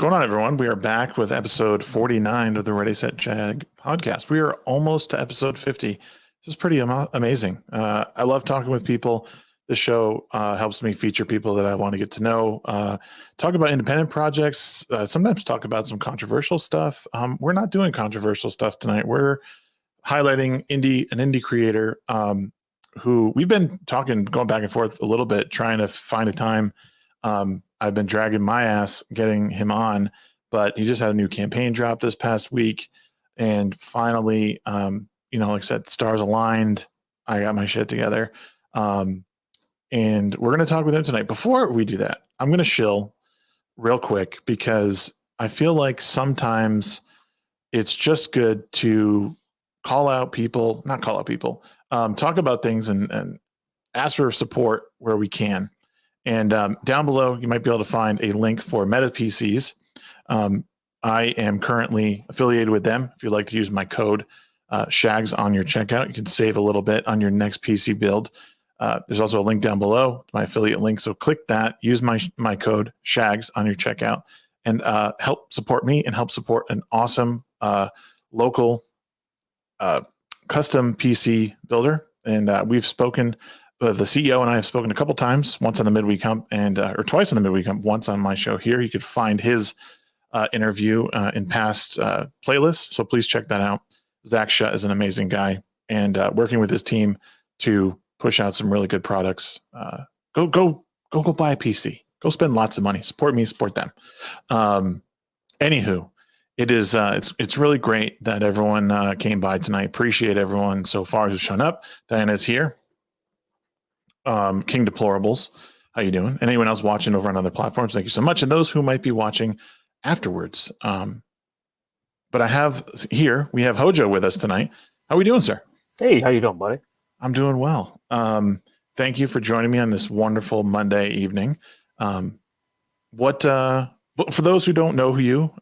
going on, everyone? We are back with episode 49 of the Ready, Set, Jag podcast. We are almost to episode 50. This is pretty amazing. I love talking with people. The show helps me feature people that I want to get to know, talk about independent projects, sometimes talk about some controversial stuff. We're not doing controversial stuff tonight. We're highlighting an indie creator who we've been going back and forth a little bit, trying to find a time. I've been dragging my ass getting him on, but he just had a new campaign drop this past week. And finally, like I said, stars aligned. I got my shit together. And we're going to talk with him tonight. Before we do that, I'm going to shill real quick because I feel like sometimes it's just good to talk about things and ask for support where we can. And down below, you might be able to find a link for Meta PCs. I am currently affiliated with them. If you'd like to use my code Shags on your checkout, you can save a little bit on your next PC build. There's also a link down below, my affiliate link. So click that, use my code Shags on your checkout, and help support me and help support an awesome local custom PC builder. And we've spoken. The CEO and I have spoken a couple times, once on the midweek hump or twice on the midweek hump, once on my show here. You could find his interview in past playlists. So please check that out. Zach Shutt is an amazing guy and working with his team to push out some really good products. Go buy a PC. Go spend lots of money. Support me, support them. Anywho, it is it's really great that everyone came by tonight. Appreciate everyone so far who's shown up. Diana's here. King Deplorables, how you doing? And anyone else watching over on other platforms, thank you so much. And those who might be watching afterwards. But we have HOJO with us tonight. How are we doing, sir? Hey, how you doing, buddy? I'm doing well. Thank you for joining me on this wonderful Monday evening. For those who don't know who you,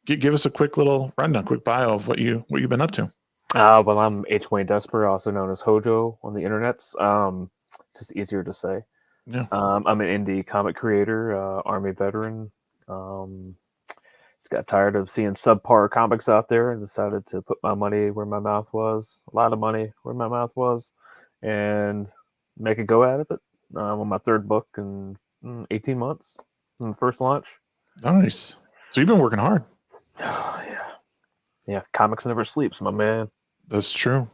give us a quick little rundown, quick bio of what you've been up to. Well, I'm H. Wayne Desper, also known as HOJO on the internets. Just easier to say. Yeah. I'm an indie comic creator, Army veteran. Just got tired of seeing subpar comics out there and decided to put my money where my mouth was, a lot of money where my mouth was, and make a go out of it. I'm on my third book in 18 months from the first launch. Nice. So you've been working hard. Oh, yeah. Comics never sleeps, my man. That's true.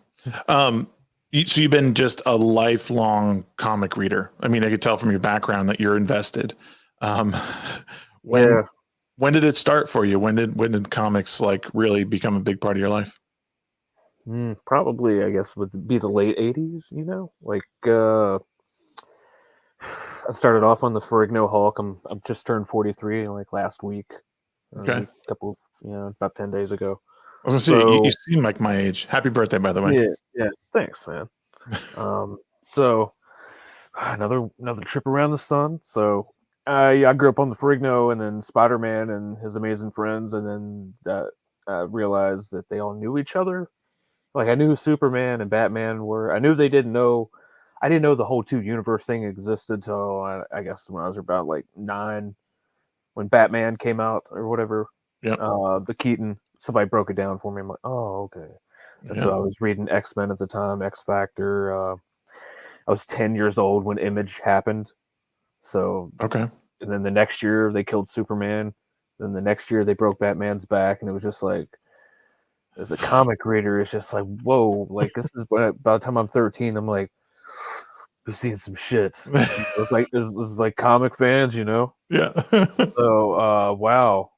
So you've been just a lifelong comic reader. I mean, I could tell from your background that you're invested. When did it start for you? When did comics really become a big part of your life? Probably, I guess, would be the late 80s, I started off on the Ferrigno Hulk. I'm just turned 43 last week. Okay. About 10 days ago. I was gonna say, you seem like my age. Happy birthday, by the way. Yeah. Thanks, man. So another trip around the sun. So I grew up on the Ferrigno, and then Spider-Man and his amazing friends, and then realized that they all knew each other. I knew who Superman and Batman were. I knew they didn't know. I didn't know the whole two universe thing existed until I guess when I was about 9, when Batman came out or whatever. Yeah. The Keaton. Somebody broke it down for me. I'm like, oh, okay. And so I was reading X-Men at the time, X Factor. I was 10 years old when Image happened. So okay. And then the next year they killed Superman. Then the next year they broke Batman's back, and it was just as a comic reader, it's just whoa, this is by the time I'm 13, I'm we're seeing some shit. It's this is comic fans, Yeah. So wow,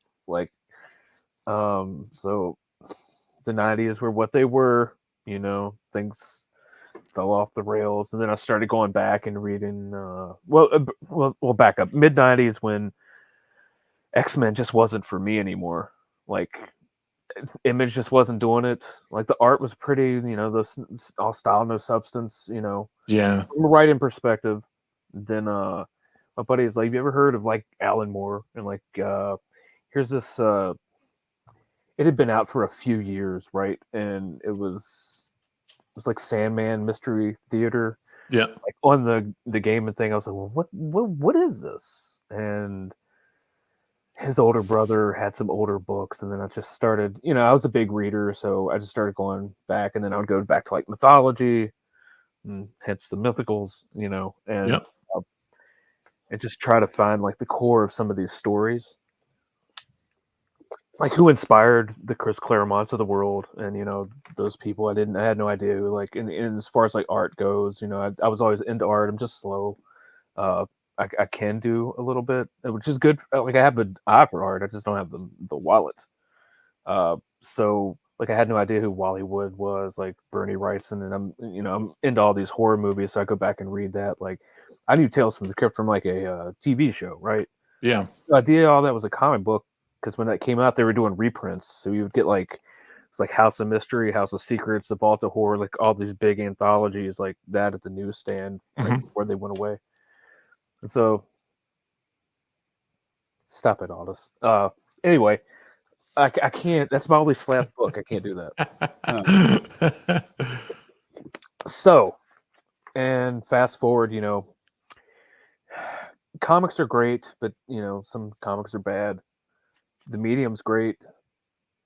so the 90s were what they were, things fell off the rails, and then I started going back and reading well back up mid 90s when X-Men just wasn't for me anymore. Image just wasn't doing it. The art was pretty, those all style, no substance, Yeah. From a writing perspective. Then my buddy's you ever heard of Alan Moore? And here's this it had been out for a few years, right? And it was Sandman Mystery Theater. Yeah. On the game and thing, I was like, well, what is this? And his older brother had some older books, and then I just started, I was a big reader, so I just started going back, and then I would go back to like mythology, and hence the mythicals, and Yep. uh, and just try to find like the core of some of these stories, like who inspired the Chris Claremonts of the world, and those people I had no idea who, like in as far as like art goes, I was always into art. I'm just slow. Uh, I can do a little bit, which is good. Like I have an eye for art, I just don't have the wallet. So like I had no idea who Wally Wood was, like Bernie Wrightson, and I'm into all these horror movies, so I go back and read that. Like I knew Tales from the Crypt from like a TV show, right? Yeah. The idea all that was a comic book, because when that came out, they were doing reprints, so you would get like it's like House of Mystery, House of Secrets, The Vault of Horror, like all these big anthologies like that at the newsstand right Hmm. before they went away. And so, stop it, Aldous. Anyway, I can't. That's my only slap book. I can't do that. So, and fast forward, comics are great, but some comics are bad. The medium's great.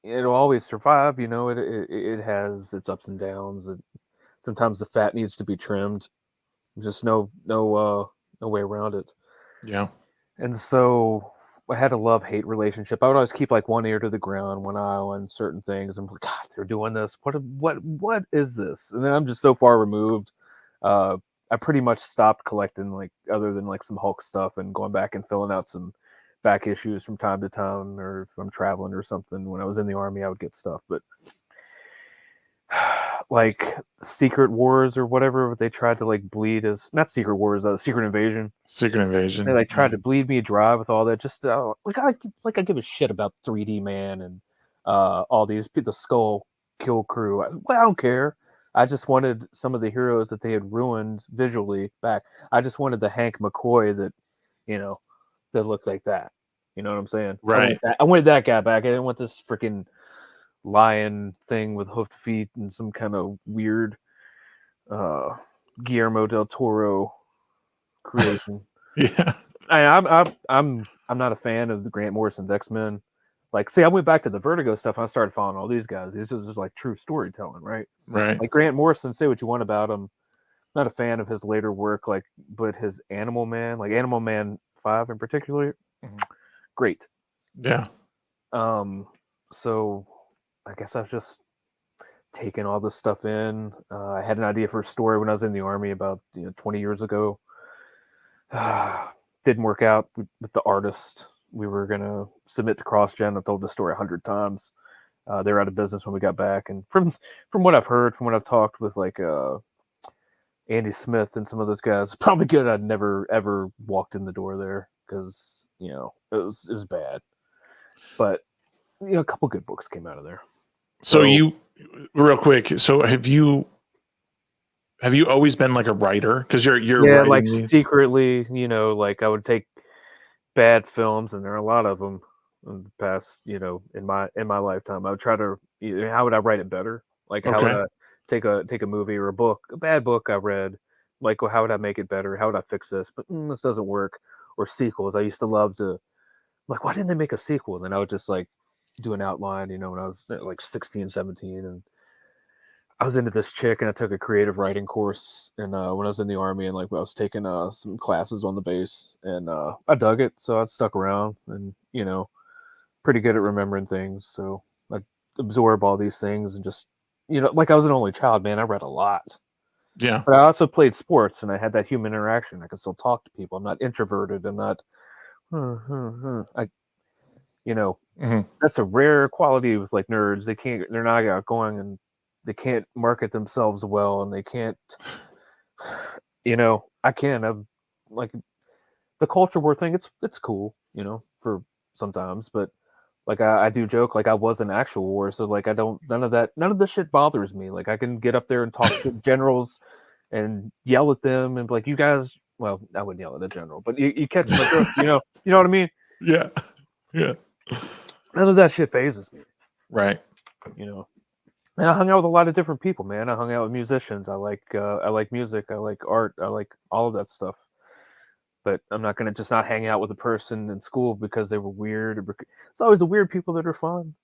It'll always survive. It has its ups and downs. And sometimes the fat needs to be trimmed. Just no way around it. Yeah. And so I had a love-hate relationship. I would always keep like one ear to the ground, one eye on certain things. I'm like, God, they're doing this. What is this? And then I'm just so far removed. I pretty much stopped collecting, like other than like some Hulk stuff and going back and filling out some back issues from time to time, or if I'm traveling or something. When I was in the army, I would get stuff, but like Secret Wars or whatever, they tried to like bleed as not Secret Wars, Secret Invasion. Secret They Invasion. like Yeah. tried to bleed me dry with all that. Just I give a shit about 3D Man and all these the Skull Kill Crew. I don't care. I just wanted some of the heroes that they had ruined visually back. I just wanted the Hank McCoy you know that looked like that. You know what I'm saying? Right. I wanted that guy back. I didn't want this freaking lion thing with hoofed feet and some kind of weird uh, Guillermo del Toro creation. Yeah. I'm not a fan of the Grant Morrison's X-Men. Like, see, I went back to the Vertigo stuff and I started following all these guys. This is just like true storytelling, right? Right. Like Grant Morrison, say what you want about him. Not a fan of his later work, like, but his Animal Man, like Animal Man 5 in particular, Mhm. great. Yeah. So I guess I've just taken all this stuff in. I had an idea for a story when I was in the army about 20 years ago. Didn't work out with the artist. We were gonna submit to CrossGen. I've told the story 100 times. They were out of business when we got back, and from what I've heard, from what I've talked with like Andy Smith and some of those guys, probably good I'd never ever walked in the door there, because it was bad. But a couple good books came out of there. So you, real quick. So have you always been like a writer? Because you're Yeah, writing like these. secretly, like I would take bad films, and there are a lot of them in the past, in my lifetime. I would try to either how would I write it better? Like how would Okay. I take a movie or a book, a bad book I read, like well, how would I make it better? How would I fix this? But this doesn't work. Or sequels. I used to love to like, why didn't they make a sequel? And then I would just like do an outline, when I was like 16, 17, and I was into this chick, and I took a creative writing course, and when I was in the army, and like I was taking some classes on the base, and I dug it, so I stuck around, and pretty good at remembering things, so I absorb all these things, and just like I was an only child, man. I read a lot, Yeah. but I also played sports, and I had that human interaction. I could still talk to people. I'm not introverted. I'm not. I Hmm. that's a rare quality with like nerds. They're not outgoing, and they can't market themselves well, and they can't. I can. I'm like the culture war thing. It's cool, for sometimes, but like I do joke like I was an actual war, so like I don't none of this shit bothers me. Like I can get up there and talk to generals and yell at them and be like, you guys. Well, I wouldn't yell at a general, but you catch my drift. You know what I mean. Yeah. Yeah. None of that shit phases me. Right. You know. And I hung out with a lot of different people, man. I hung out with musicians. I like music. I like art. I like all of that stuff. but I'm not going to just not hang out with a person in school because they were weird. It's always the weird people that are fun.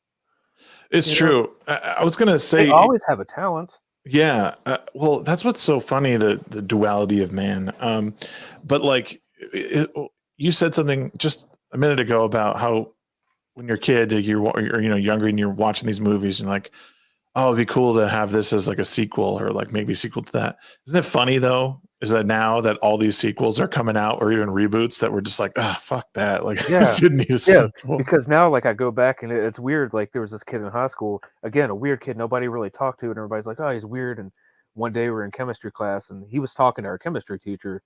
It's true. I was gonna They say, always have a talent. yeah. Well, that's what's so funny, the duality of man. But like, you said something just a minute ago about how when you're a kid, you're younger and you're watching these movies and like, oh, it'd be cool to have this as like a sequel or like maybe a sequel to that. Isn't it funny though? Is that now that all these sequels are coming out or even reboots that we're just like, ah, fuck that. Like this Yeah. didn't need a Yeah, sequel. because now like I go back and it's weird. Like there was this kid in high school, again, a weird kid nobody really talked to, and everybody's like, oh, he's weird. And one day we're in chemistry class and he was talking to our chemistry teacher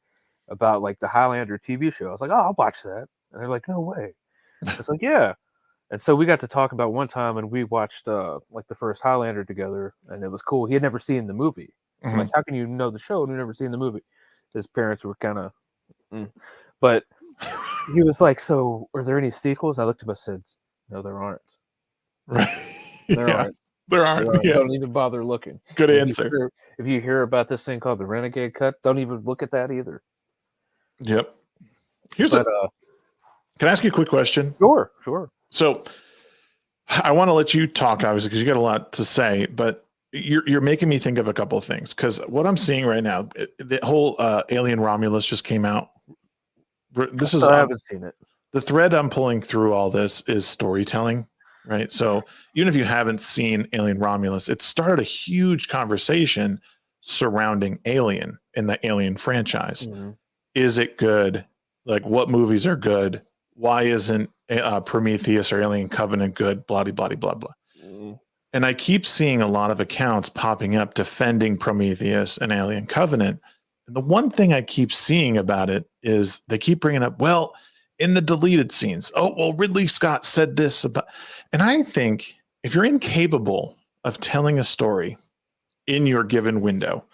about like the Highlander TV show. I was like, oh, I'll watch that. And they're like, no way. It's like, yeah. And so we got to talk about one time and we watched like the first Highlander together, and it was cool. He had never seen the movie. I'm like, how can you know the show and you've never seen the movie? His parents were kind of, but he was like, so are there any sequels? I looked at him and said, no, there aren't. Right. There Yeah. aren't. There aren't. Yeah. Don't even bother looking. Good answer. If you hear about this thing called the Renegade Cut, don't even look at that either. Yep. Can I ask you a quick question? Sure. So I want to let you talk, obviously, because you got a lot to say, but you're making me think of a couple of things. Because what I'm seeing right now, the whole Alien Romulus just came out. I haven't seen it. The thread I'm pulling through all this is storytelling, right? So even if you haven't seen Alien Romulus, it started a huge conversation surrounding Alien in the Alien franchise. Mm-hmm. Is it good? Like, what movies are good? Why isn't Prometheus or Alien Covenant good? Blah, blah, blah, blah, blah. Mm. And I keep seeing a lot of accounts popping up defending Prometheus and Alien Covenant. And the one thing I keep seeing about it is they keep bringing up, well, in the deleted scenes, oh, well, Ridley Scott said this about, and I think if you're incapable of telling a story in your given window,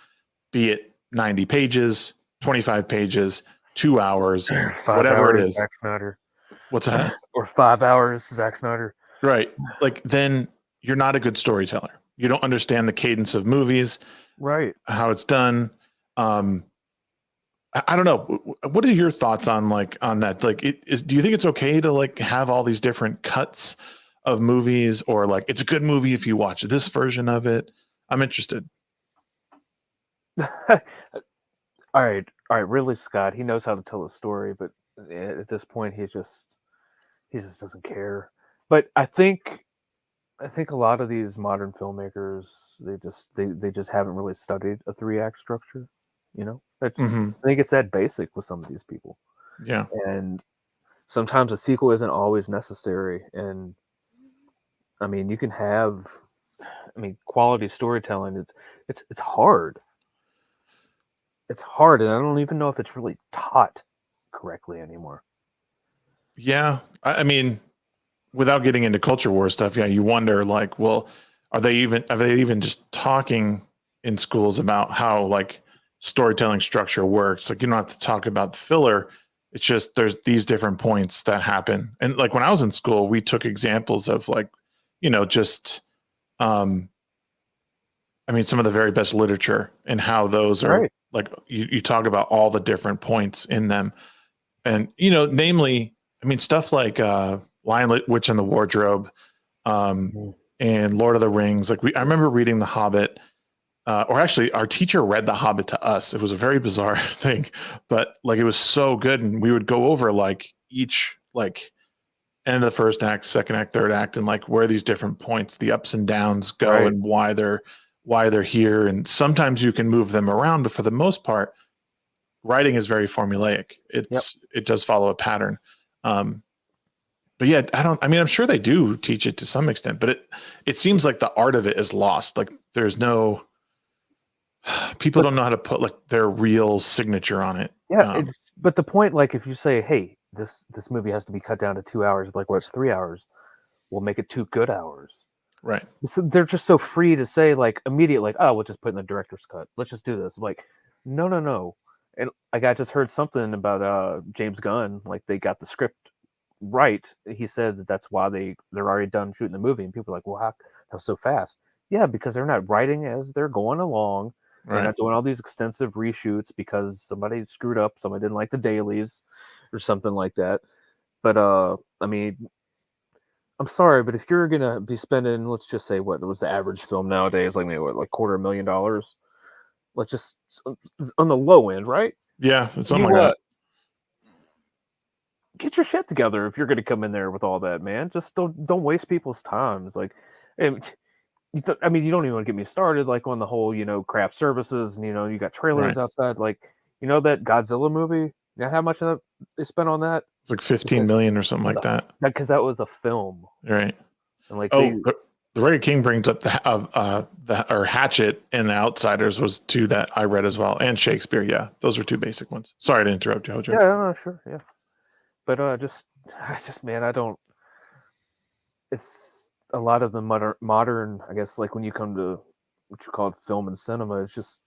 be it 90 pages, 25 pages, 2 hours, whatever it is. Zack Snyder. What's that? Or 5 hours, Zack Snyder. Right. Like, then you're not a good storyteller. You don't understand the cadence of movies, right? How it's done. I don't know. What are your thoughts on that? Like, do you think it's okay to like have all these different cuts of movies, or like it's a good movie if you watch this version of it? I'm interested. All right. Ridley Scott, he knows how to tell a story, but at this point, he just doesn't care. But I think a lot of these modern filmmakers, they just haven't really studied a 3-act structure. You know, I think it's that basic with some of these people. Yeah. And sometimes a sequel isn't always necessary. And I mean, you can have, quality storytelling. It's hard. It's hard, and I don't even know if it's really taught correctly anymore. Yeah, I mean, without getting into culture war stuff, yeah, you wonder like, well, are they even just talking in schools about how like storytelling structure works? Like, you don't have to talk about the filler. It's just there's these different points that happen. And like when I was in school, we took examples of like, just some of the very best literature and how those are right. Like you talk about all the different points in them. And namely, stuff like Lion, Witch, and the Wardrobe, and Lord of the Rings. Like I remember reading The Hobbit, or actually, our teacher read The Hobbit to us. It was a very bizarre thing, but like it was so good, and we would go over like each like end of the first act, second act, third act, and like where these different points, the ups and downs go, right. And why they're here. And sometimes you can move them around, but for the most part, writing is very formulaic. It does follow a pattern. But yeah, I'm sure they do teach it to some extent, but it seems like the art of it is lost. Like there's no, people don't know how to put like their real signature on it. Yeah. But the point, like if you say, hey, this movie has to be cut down to 2 hours, like, well, it's 3 hours, we'll make it 2 good hours. Right. So they're just so free to say like immediately, like, oh, we'll just put in the director's cut. Let's just do this. I'm like, no. And like I just heard something about James Gunn, like they got the script right. He said that's why they're already done shooting the movie, and people are like, well, how that was so fast? Yeah, because they're not writing as they're going along. Right. They're not doing all these extensive reshoots because somebody screwed up, somebody didn't like the dailies, or something like that. But I mean, I'm sorry, but if you're gonna be spending, let's just say, what was the average film nowadays, like maybe what, like $250,000, let's just on the low end, right? Yeah, something You like that. get your shit together if you're gonna come in there with all that, man. Just don't waste people's time. It's like, and I mean, you don't even want to get me started, like on the whole, craft services, and you got trailers Right. outside, like that Godzilla movie. You know how much of that they spent on that? It's like 15 Because million or something like that. because that was a film, Right. and like they, Oh, the Ray King brings up or Hatchet and the Outsiders was two that I read as well, and Shakespeare. Yeah, those were two basic ones. Sorry to interrupt you, HOJO. yeah, no, sure, yeah, but I just, man, I don't. It's a lot of the modern, I guess, like when you come to what you call film and cinema, it's just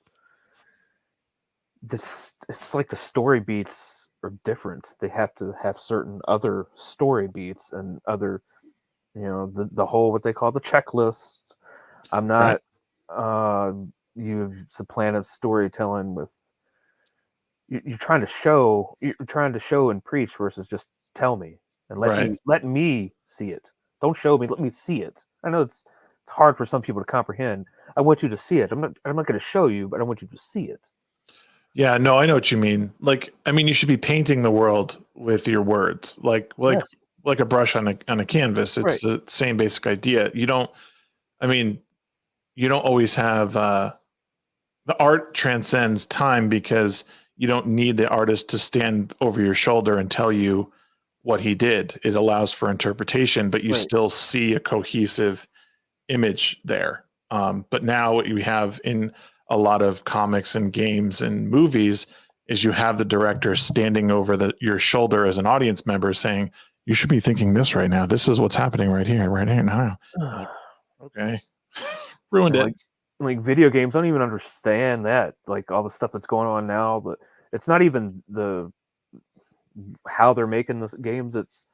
this. It's like the story beats are different. They have to have certain other story beats and other, the whole what they call the checklist. I'm Right. not. You've supplanted storytelling with you're trying to show and preach versus just tell me and Right. let me see it. Don't show me, let me see it. I know it's hard for some people to comprehend. I want you to see it. I'm not going to show you, but I want you to see it. Yeah, no, I know what you mean. Like, I mean, you should be painting the world with your words, Yes, like a brush on a canvas. It's right. the same basic idea. You don't. I mean, you don't always have the art transcends time because you don't need the artist to stand over your shoulder and tell you what he did. It allows for interpretation, but you Right. still see a cohesive image there. But now what you have in a lot of comics and games and movies is you have the director standing over your shoulder as an audience member saying, you should be thinking this right now. This is what's happening right here now. Like, okay. Ruined And it. like video games, I don't even understand that. Like all the stuff that's going on now, but it's not even how they're making the games. It's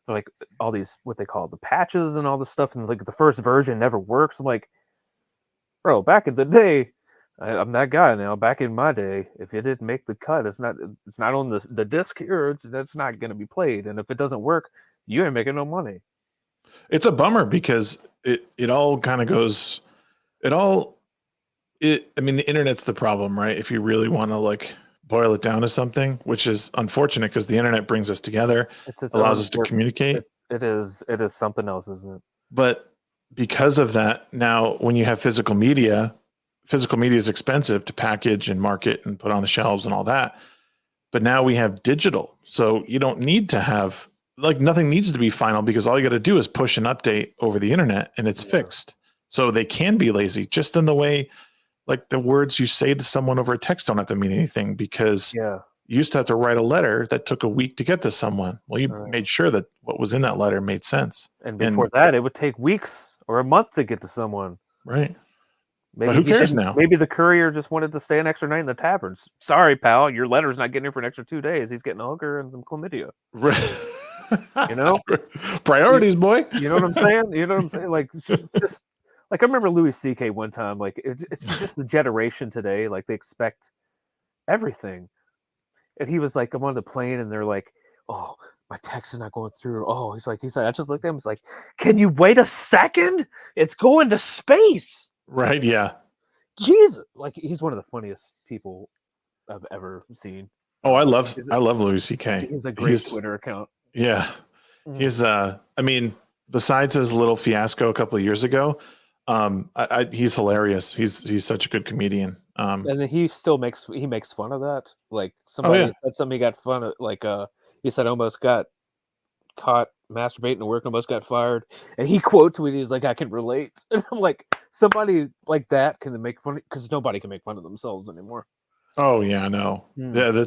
like all these what they call the patches and all this stuff, and like the first version never works. I'm like, bro, back in the day, I'm that guy now. Back in my day, if it didn't make the cut, it's not on the disc here. That's not going to be played, and if it doesn't work, you ain't making no money. It's a bummer because it all kind of goes it all it I mean the internet's the problem, right? If you really want to like boil it down to something, which is unfortunate because the internet brings us together, It's its allows own us to worth. communicate. It is something else, isn't it? But because of that, now when you have physical media is expensive to package and market and put on the shelves and all that. But now we have digital. So you don't need to have like nothing needs to be final because all you got to do is push an update over the internet and it's Yeah. fixed. So they can be lazy just in the way like the words you say to someone over a text don't have to mean anything because Yeah. you used to have to write a letter that took a week to get to someone. Well, you Right. made sure that what was in that letter made sense. And before And that, it would take weeks or a month to get to someone. right. But Maybe who he cares didn't. now? Maybe the courier just wanted to stay an extra night in the taverns. Sorry, pal, your letter's not getting here for an extra 2 days. He's getting a hooker and some chlamydia. You know, you, Priorities, boy. you know what I'm saying? You know what I'm saying? Like just like I remember Louis C.K. one time. Like it's just the generation today. Like they expect everything, and he was like, I'm on the plane, and they're like, oh. My text is not going through. Oh, he's like, I just looked at him. He's like, can you wait a second? It's going to space. Right. Yeah. Jesus, like he's one of the funniest people I've ever seen. Oh, He's I love Louis C.K. he's a great He's Twitter account. yeah. Mm. He's I mean, besides his little fiasco a couple of years ago, he's hilarious. He's such a good comedian. And then he makes fun of that. Like Oh somebody yeah. said something he got fun of. Like he said almost got caught masturbating at work, almost got fired, and he quote tweeted, "He's like I can relate." And I'm like, somebody like that can make fun because nobody can make fun of themselves anymore. Oh yeah, I know. Mm. Yeah,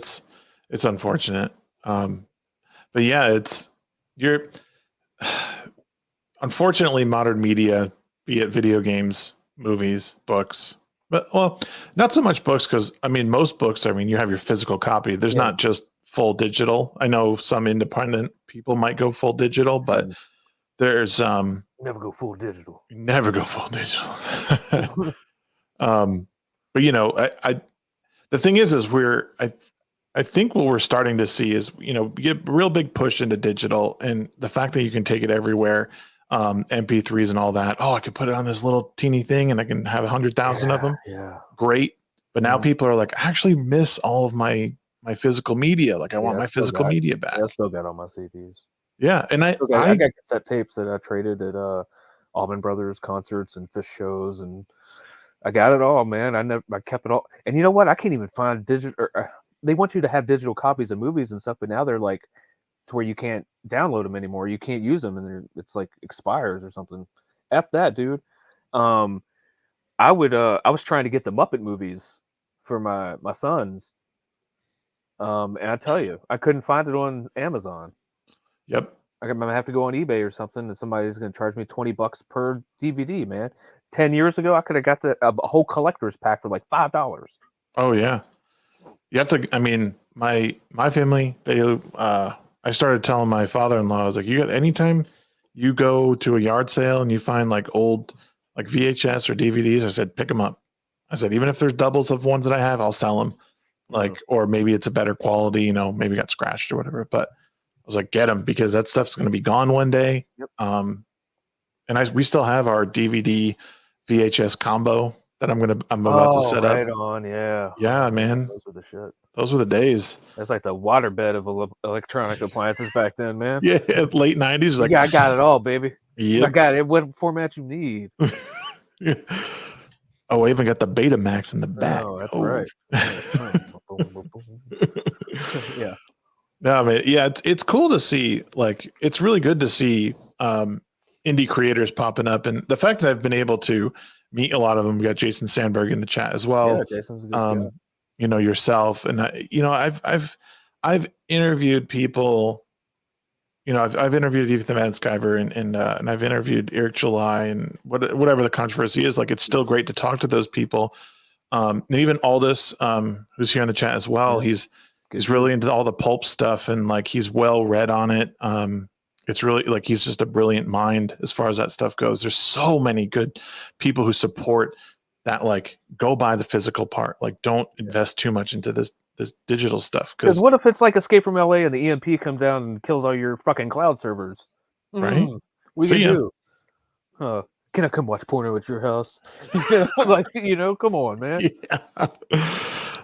it's unfortunate. But yeah, you're unfortunately modern media, be it video games, movies, books, but well, not so much books because I mean most books. I mean you have your physical copy. There's not Yes. just full digital. I know some independent people might go full digital, but Mm. there's Never go full digital. never go full digital. um, but you know, I the thing is I think what we're starting to see is, you know, get a real big push into digital, and the fact that you can take it everywhere, MP3s and all that. Oh, I could put it on this little teeny thing and I can have 100,000 of them. Yeah. Great. But now people are like, I actually miss all of my physical media. Like I want my physical media back. I still got all my CDs. Yeah. And I got cassette tapes that I traded at Allman Brothers concerts and Fish shows, and I got it all, man. I kept it all. And you know what? I can't even find digital. They want you to have digital copies of movies and stuff, but now they're like to where you can't download them anymore. You can't use them, and it's like expires or something. F that, dude. I was trying to get the Muppet movies for my sons. And I tell you, I couldn't find it on Amazon. Yep. I'm gonna have to go on eBay or something, and somebody's gonna charge me $20 per DVD, man. 10 years ago, I could have got a whole collector's pack for like $5. Oh yeah. You have to. I mean, my family. They. I started telling my father-in-law, I was like, you got anytime you go to a yard sale and you find like old like VHS or DVDs, I said, pick them up. I said, even if there's doubles of ones that I have, I'll sell them. Like, or maybe it's a better quality, you know, maybe got scratched or whatever. But I was like, get them, because that stuff's going to be gone one day. Yep. And we still have our DVD VHS combo that I'm about to set up. Right on, yeah. Yeah, man. Those were the shit. Those were the days. That's like the waterbed of electronic appliances back then, man. Yeah, late 90s. Like, yeah, I got it all, baby. Yep. I got it. What format you need? Yeah. Oh, I even got the Betamax in the back. Oh, that's right. Yeah. No, man. Yeah, it's cool to see. Like, it's really good to see indie creators popping up, and the fact that I've been able to meet a lot of them. We got Jason Sandberg in the chat as well. Yeah, Jason's a good guy. You know, yourself, and I've interviewed people. You know, I've interviewed Ethan Van Sciver and I've interviewed Eric July, and whatever the controversy is, like, it's still great to talk to those people. And even Aldous, who's here in the chat as well, he's really into all the pulp stuff, and like he's well read on it. It's really like he's just a brilliant mind as far as that stuff goes. There's so many good people who support that, like, go buy the physical part. Like, don't invest too much into this digital stuff. Because what if it's like Escape from LA and the EMP comes down and kills all your fucking cloud servers? Right? We can do. Can I come watch porno at your house? Like, you know, come on, man.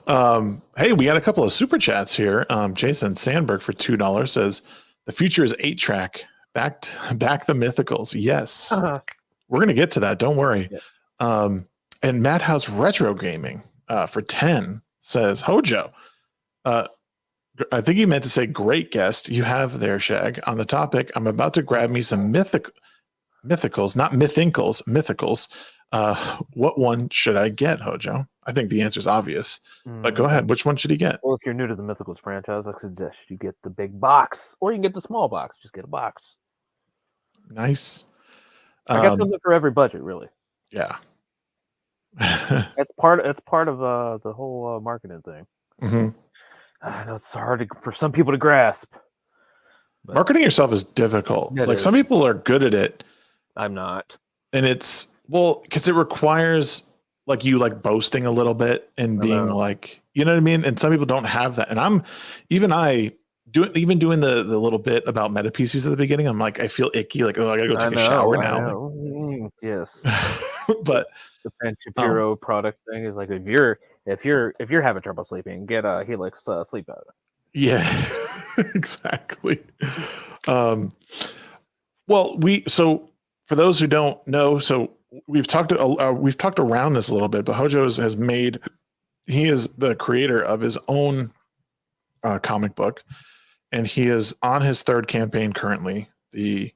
Yeah. Hey, we got a couple of super chats here. Jason Sandberg for $2 says the future is 8-track. Back the Mythicals. Yes. We're gonna get to that. Don't worry. Yeah. And Madhouse Retro Gaming for 10 says HOJO. I think he meant to say great guest you have there, Shag. On the topic, I'm about to grab me some Mythicals, not Mythinkles, Mythicals. What one should I get, HOJO? I think the answer is obvious, but go ahead. Which one should he get? Well, if you're new to the Mythicals franchise, I suggest you get the big box, or you can get the small box. Just get a box. Nice. I got something for every budget, really. Yeah. It's part of the whole marketing thing. Mm-hmm. I know it's hard for some people to grasp. Marketing yourself is difficult. Like, some people are good at it. I'm not. And it's, well, because it requires like you like boasting a little bit and being like, you know what I mean? And some people don't have that. And even doing the little bit about meta PCs at the beginning, I'm like, I feel icky. Like, oh, I gotta go take a shower now. Yes. But the Ben Shapiro product thing is like, if you're having trouble sleeping, get a Helix sleep out. Yeah, exactly. Well, so for those who don't know, so we've talked around this a little bit, but HOJO he is the creator of his own comic book, and he is on his third campaign currently. The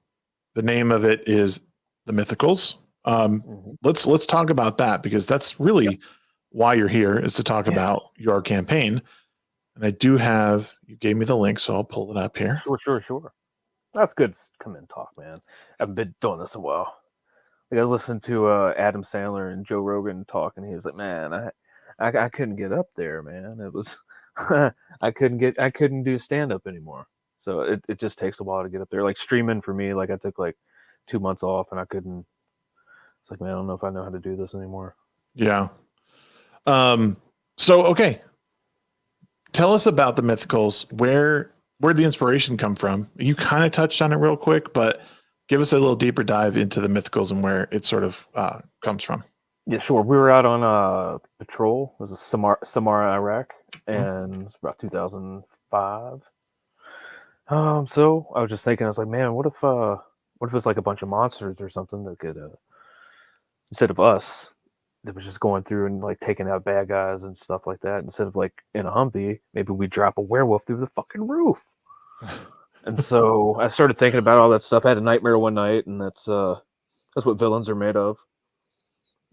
name of it is The Mythicals. Let's talk about that, because that's really why you're here, is to talk about your campaign. And I do have, you gave me the link, so I'll pull it up here. Sure. That's good. Come in, talk, man. I've been doing this a while. Like, I was listening to Adam Sandler and Joe Rogan talk, and he was like, "Man, I couldn't get up there, man. It was I couldn't do stand up anymore. So it just takes a while to get up there. Like, streaming for me, like, I took like 2 months off, and I couldn't. It's like, man, I don't know if I know how to do this anymore." Yeah. So okay. Tell us about the Mythicals. Where'd the inspiration come from? You kind of touched on it real quick, but give us a little deeper dive into the Mythicals and where it sort of comes from. Yeah, sure. We were out on patrol. It was Samara, Iraq, and it's about 2005. So I was just thinking, I was like, man, what if it's like a bunch of monsters or something that could, instead of us, that was just going through and like taking out bad guys and stuff like that. Instead of like in a Humvee, maybe we drop a werewolf through the fucking roof. And so I started thinking about all that stuff. I had a nightmare one night, and that's what villains are made of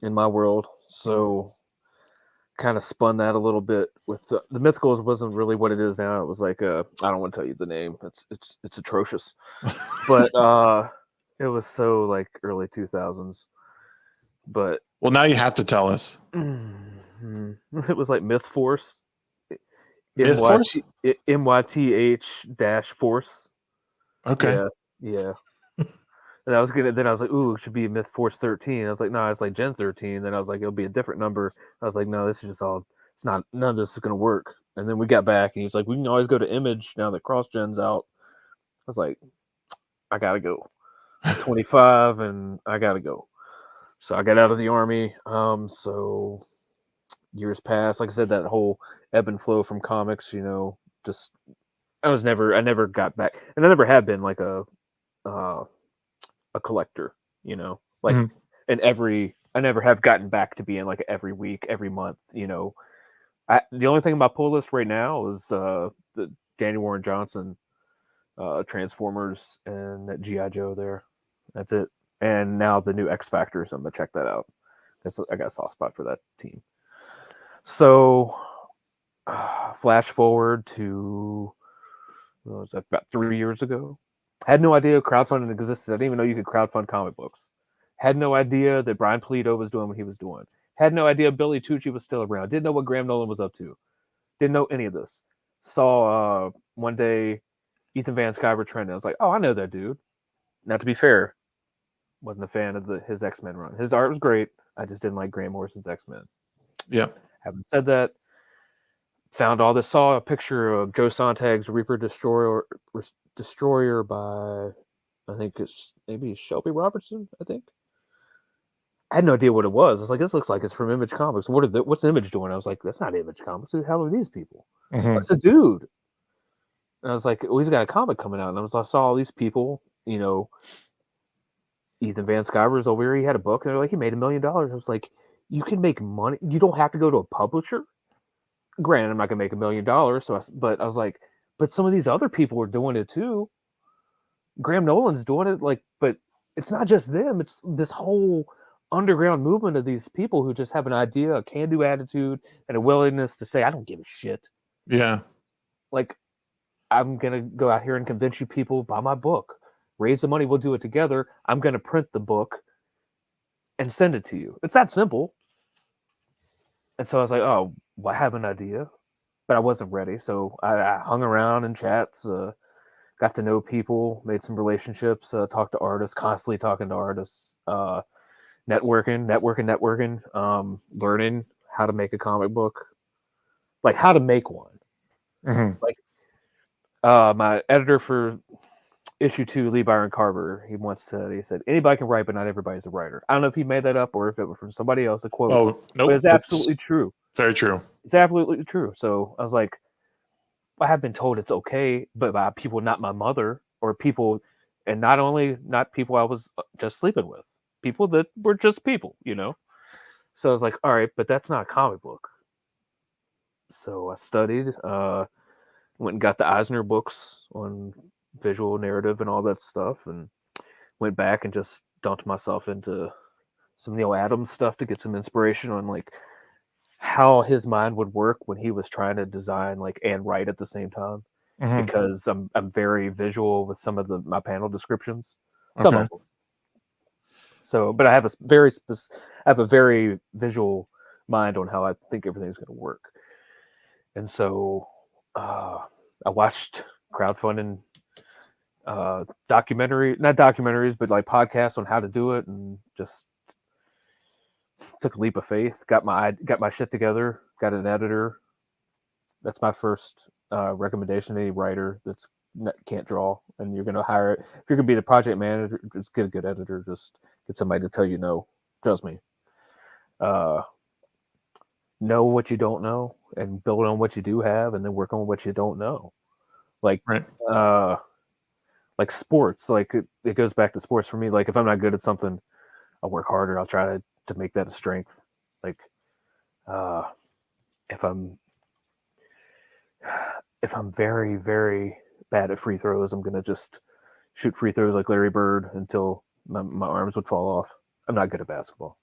in my world. So kind of spun that a little bit with the Mythicals. Wasn't really what it is now. It was like I don't want to tell you the name. It's atrocious, but it was so like early 2000s. But well, now you have to tell us. It was like Myth Force. Myth Force? MYTH Force. Okay. Yeah. And I was like, ooh, it should be Myth Force 13. I was like, no, it's like Gen 13. Then I was like, it'll be a different number. I was like, no, this is just all, it's not, none of this is going to work. And then we got back and he was like, we can always go to Image now that Cross Gen's out. I was like, I got to go. I'm 25 and I got to go. So I got out of the Army. So years passed. Like I said, that whole ebb and flow from comics, just, I never got back. And I never have been like a collector, like I never have gotten back to being like every week, every month, the only thing on my pull list right now is the Danny Warren Johnson Transformers and that GI Joe there. That's it. And now the new X Factors, I'm gonna check that out. I got a soft spot for that team. So flash forward to what was that, about 3 years ago. Had no idea crowdfunding existed. I didn't even know you could crowdfund comic books. Had no idea that Brian Pulido was doing what he was doing. Had no idea Billy Tucci was still around. Didn't know what Graham Nolan was up to. Didn't know any of this. Saw one day Ethan Van Sciver trending. I was like, oh, I know that dude. Now, to be fair, wasn't a fan of his X-Men run. His art was great. I just didn't like Graham Morrison's X-Men. Yeah. Having said that, found all this. Saw a picture of Joe Sontag's Reaper Destroyer by, I think it's maybe Shelby Robertson, I think. I had no idea what it was. I was like, this looks like it's from Image Comics. What's Image doing? I was like, that's not Image Comics. Who the hell are these people? It's a dude. And I was like, oh, he's got a comic coming out. And I saw all these people, Ethan Van Sciver's over here. He had a book. And they're like, he made $1 million. I was like, you can make money. You don't have to go to a publisher. Granted, I'm not going to make $1 million. But I was like, but some of these other people are doing it too. Graham Nolan's doing it. But it's not just them. It's this whole underground movement of these people who just have an idea, a can-do attitude, and a willingness to say, I don't give a shit. Yeah. Like, I'm going to go out here and convince you people, buy my book. Raise the money, we'll do it together. I'm going to print the book and send it to you. It's that simple. And so I was like, oh, well, I have an idea. But I wasn't ready. So I hung around in chats, got to know people, made some relationships, talked to artists, constantly talking to artists, networking, learning how to make a comic book, like how to make one. Like my editor for issue 2, Lee Byron Carver, he said, anybody can write, but not everybody's a writer. I don't know if he made that up or if it was from somebody else, a quote. Oh, nope. But it's absolutely true. Very true. It's absolutely true. So I was like, I have been told it's okay, but by people, not my mother, or people, and not people I was just sleeping with, people that were just people, So I was like, all right, but that's not a comic book. So I studied, went and got the Eisner books on visual narrative and all that stuff, and went back and just dumped myself into some Neil Adams stuff to get some inspiration on like how his mind would work when he was trying to design and write at the same time. Because I'm very visual with some of my panel descriptions, some of them. So, but I have a very visual mind on how I think everything's going to work. And so I watched crowdfunding not documentaries, but like podcasts on how to do it, and just took a leap of faith. Got my shit together. Got an editor. That's my first recommendation to any writer that's can't draw, and you're going to hire it. If you're going to be the project manager, just get a good editor. Just get somebody to tell you no. Trust me. Know what you don't know and build on what you do have, and then work on what you don't know. Like Right. like sports, like it goes back to sports for me. Like if I'm not good at something, I'll work harder. I'll try to make that a strength. Like if I'm very, very bad at free throws, I'm gonna just shoot free throws like Larry Bird until my arms would fall off. I'm not good at basketball,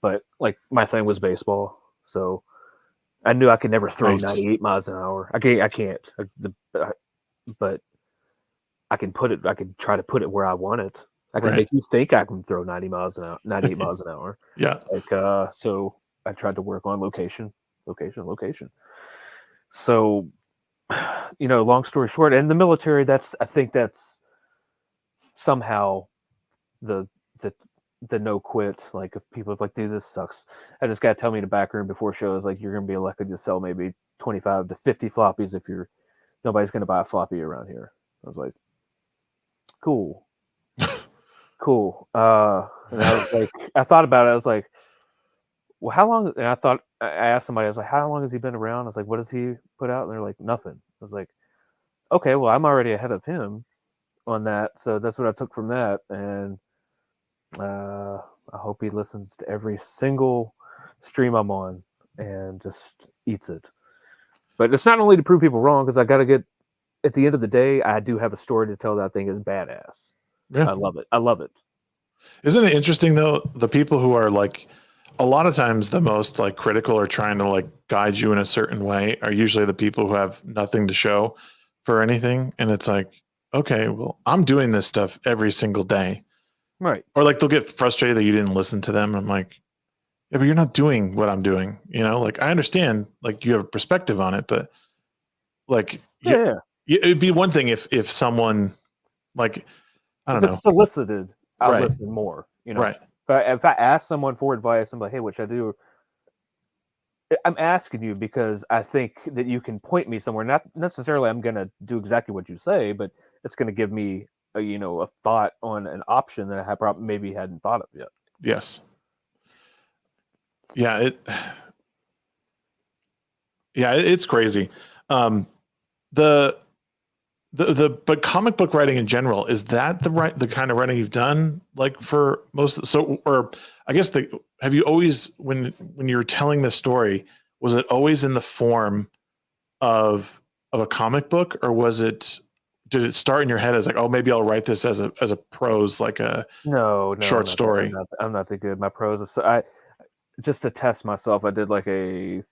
but like my thing was baseball, so I knew I could never throw Nice. 98 miles an hour. I can't. But I can put it. I can try to put it where I want it. I can Right. make you think I can throw 90 miles an hour, 98 miles an hour. Yeah. Like so I tried to work on location. So, long story short, and the military, I think that's somehow the the the no quit. Like if people are like, dude, this sucks. I just gotta tell me in the back room before shows, like you're gonna be elected to sell maybe 25 to 50 floppies if nobody's gonna buy a floppy around here. I was like, cool. Cool. And I was like, I thought about it. I was like, well, how long? And I asked somebody, I was like, how long has he been around? I was like, what does he put out? And they're like, nothing. I was like, okay, well, I'm already ahead of him on that. So that's what I took from that. And I hope he listens to every single stream I'm on and just eats it. But it's not only to prove people wrong, because I got to get, at the end of the day, I do have a story to tell that I think is badass. Yeah. I love it. I love it. Isn't it interesting though? The people who are like, a lot of times the most like critical or trying to like guide you in a certain way are usually the people who have nothing to show for anything. And it's like, okay, well, I'm doing this stuff every single day. Right. Or like they'll get frustrated that you didn't listen to them. I'm like, yeah, but you're not doing what I'm doing. Like I understand like you have a perspective on it, but like Yeah. it'd be one thing if someone like, I don't If know. it's solicited, I'll Right. listen more. Right. If I ask someone for advice, I'm like, hey, what should I do? I'm asking you because I think that you can point me somewhere. Not necessarily I'm going to do exactly what you say, but it's going to give me a thought on an option that I maybe hadn't thought of yet. Yes. Yeah. It's crazy. But comic book writing in general, is that the kind of writing you've done like for most? So, or I guess have you always, when you're telling this story, was it always in the form of a comic book, or did it start in your head as like, oh, maybe I'll write this as a prose, like a No, short story? I'm not that good. My prose is just to test myself. I did we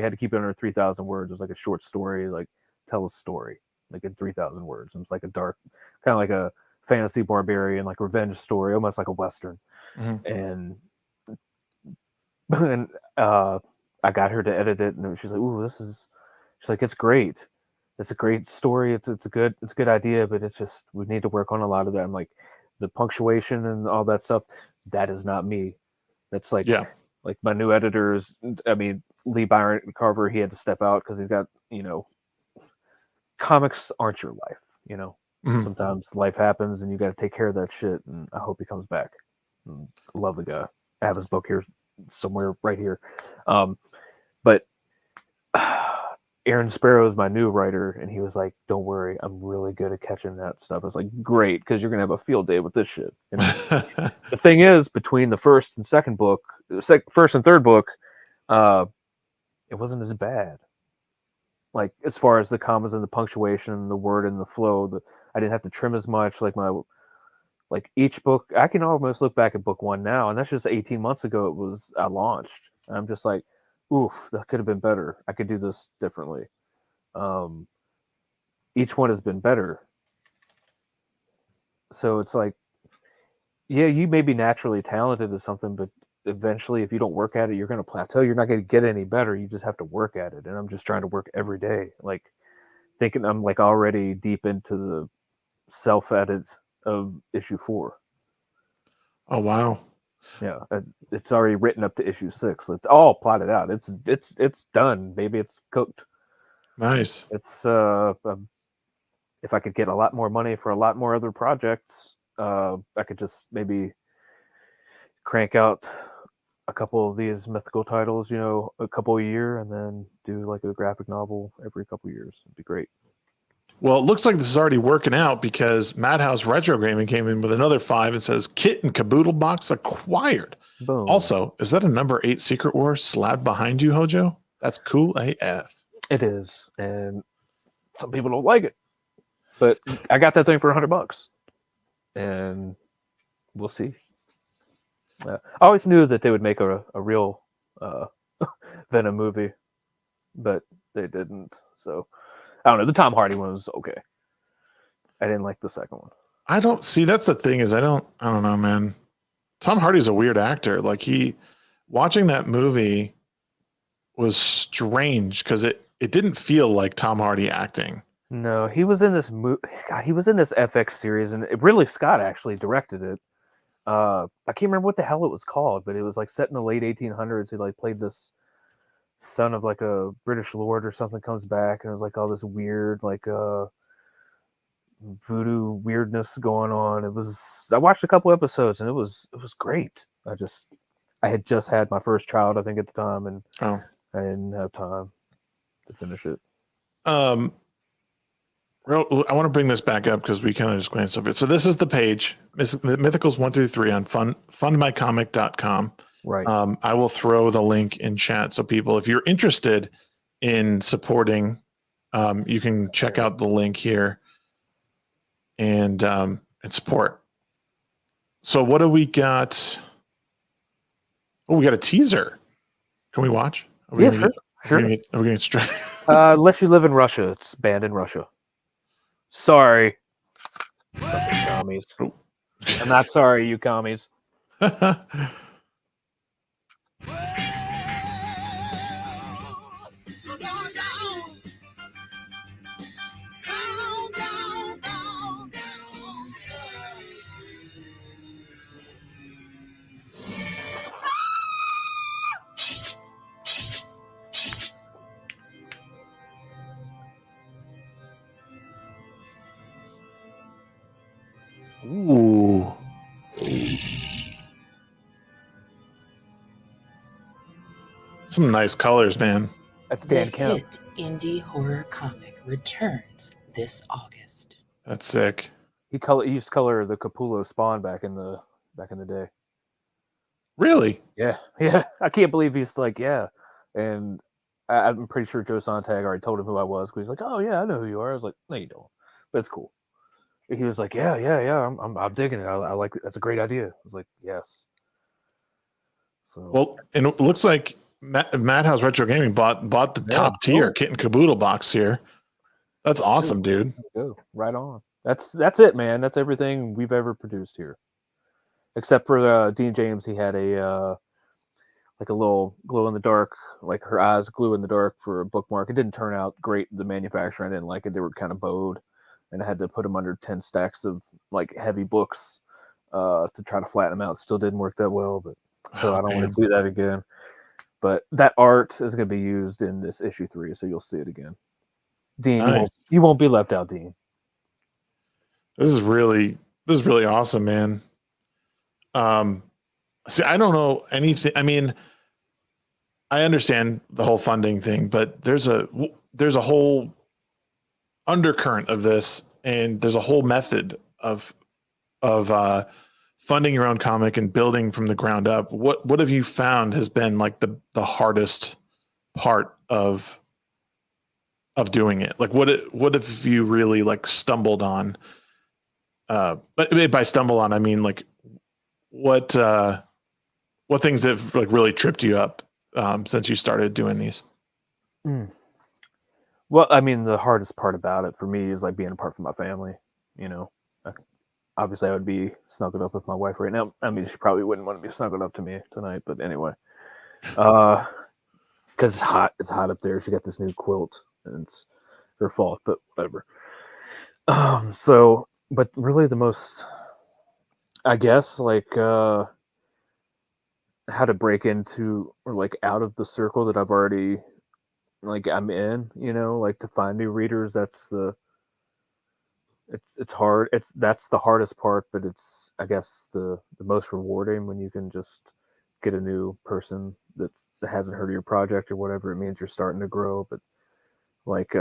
had to keep it under 3,000 words. It was like a short story, like tell a story, like in 3,000 words. It was like a dark, kind of like a fantasy barbarian, like revenge story, almost like a Western. Mm-hmm. And I got her to edit it, and she's like, "Ooh, she's like, it's great. It's a great story. It's a good idea, but it's just we need to work on a lot of that." I'm like, the punctuation and all that stuff. That is not me. That's like my new editors. I mean, Lee Byron Carver. He had to step out because he's got comics aren't your life. Mm-hmm. Sometimes life happens, and you got to take care of that shit. And I hope he comes back. I love the guy. I have his book here somewhere right here. But Aaron Sparrow is my new writer, and he was like, "Don't worry, I'm really good at catching that stuff." I was like, "Great, because you're gonna have a field day with this shit." And the thing is, between the first and third book, it wasn't as bad. Like as far as the commas and the punctuation, the word and the flow, I didn't have to trim as much. Like each book, I can almost look back at book one now, and that's just 18 months ago. I launched. And I'm just like, oof, that could have been better. I could do this differently. Each one has been better. So it's like, yeah, you may be naturally talented at something, but eventually, if you don't work at it, you're going to plateau. You're not going to get any better. You just have to work at it. And I'm just trying to work every day. Like thinking I'm like already deep into the self-edit of issue 4. Oh, wow. Yeah, it's already written up to issue 6. It's all plotted out. It's done, baby. It's cooked. Nice. It's if I could get a lot more money for a lot more other projects, I could just maybe crank out a couple of these mythical titles, a couple a year, and then do like a graphic novel every couple of years. It'd be great. Well, it looks like this is already working out because Madhouse Retro Gaming came in with another 5. It says Kit and Caboodle box acquired. Boom. Also, is that a number 8 Secret War slab behind you, Hojo? That's cool AF. It is, and some people don't like it, but I got that thing for $100, and we'll see. I always knew that they would make a real Venom movie, but they didn't. So I don't know. The Tom Hardy one was okay. I didn't like the second one. I don't see. That's the thing is I don't know, man. Tom Hardy's a weird actor. Like watching that movie was strange because it didn't feel like Tom Hardy acting. No, he was in this God, he was in this FX series, and Ridley Scott actually directed it. I can't remember what the hell it was called, but it was like set in the late 1800s. He like played this son of like a British lord or something, comes back, and it was like all this weird like voodoo weirdness going on. I watched a couple episodes, and it was great. I had just had my first child, I think, at the time, and I didn't have time to finish it. I want to bring this back up because we kind of just glanced over it. So this is the page, Mythicals 1 through 3 on fundmycomic.com. Right. I will throw the link in chat so people, if you're interested in supporting, you can check out the link here and support. So what do we got? Oh, we got a teaser. Can we watch? Yeah, sure. Are we going to strike? Unless you live in Russia, it's banned in Russia. Sorry. Commies. Oh. I'm not sorry, you commies. Ooh. Some nice colors, man. That's Dan The Kemp. hit indie horror comic returns this August. That's sick. He used to color the Capullo Spawn back in the day. Really? Yeah. I can't believe he's like, yeah. And I'm pretty sure Joe Sontag already told him who I was. He's like, oh yeah, I know who you are. I was like, no, you don't. But it's cool. He was like, yeah. I'm digging it. I like it. That's a great idea. I was like, yes. So well, and it looks like Madhouse Retro Gaming bought the top tier Kit and Caboodle box here. That's awesome, dude. Go right on. That's it, man. That's everything we've ever produced here, except for Dean James. He had a like a little glow in the dark, like her eyes glue in the dark for a bookmark. It didn't turn out great. The manufacturer, I didn't like it. They were kind of bowed, and I had to put them under 10 stacks of like heavy books to try to flatten them out. It still didn't work that well, but so I don't want to do that again. But that art is going to be used in this issue 3, so you'll see it again. Dean, Nice. you won't be left out, Dean. This is really awesome, man. See, I don't know anything. I mean, I understand the whole funding thing, but there's a whole undercurrent of this, and there's a whole method of funding your own comic and building from the ground up. What have you found has been like the hardest part of doing it? Like what have you really like stumbled on? But by stumble on, I mean like what things have like really tripped you up since you started doing these? Well, I mean, the hardest part about it for me is like being apart from my family. Obviously, I would be snuggled up with my wife right now. I mean, she probably wouldn't want to be snuggled up to me tonight, but anyway, because it's hot. It's hot up there. She got this new quilt, and it's her fault, but whatever. But really, the most, I guess, like how to break into or like out of the circle that I've already like I'm in, like to find new readers. It's hard. That's the hardest part, but it's, I guess, the most rewarding when you can just get a new person that hasn't heard of your project or whatever. It means you're starting to grow. But like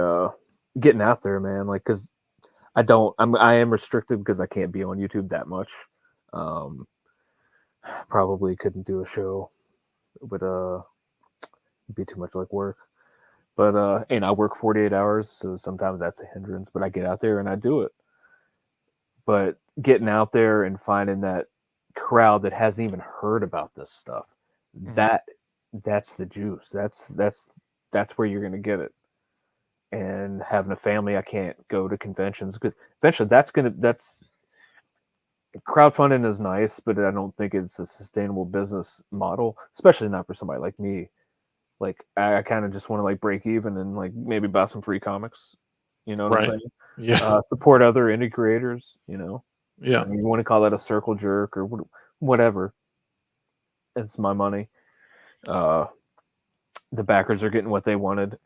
getting out there, man, like, because I am restricted because I can't be on YouTube that much. Um, Probably couldn't do a show. It would be too much like work. But and I work 48 hours, so sometimes that's a hindrance. But I get out there and I do it. But getting out there and finding that crowd that hasn't even heard about this stuff, Mhm. that's the juice. That's where you're gonna get it. And having a family, I can't go to conventions because eventually that's crowdfunding is nice, but I don't think it's a sustainable business model, especially not for somebody like me. Like I kind of just want to like break even and like maybe buy some free comics. You know what I'm Right. saying? Yeah. Support other indie creators. I Yeah. mean, you want to call that a circle jerk or whatever. It's my money. Uh, the backers are getting what they wanted.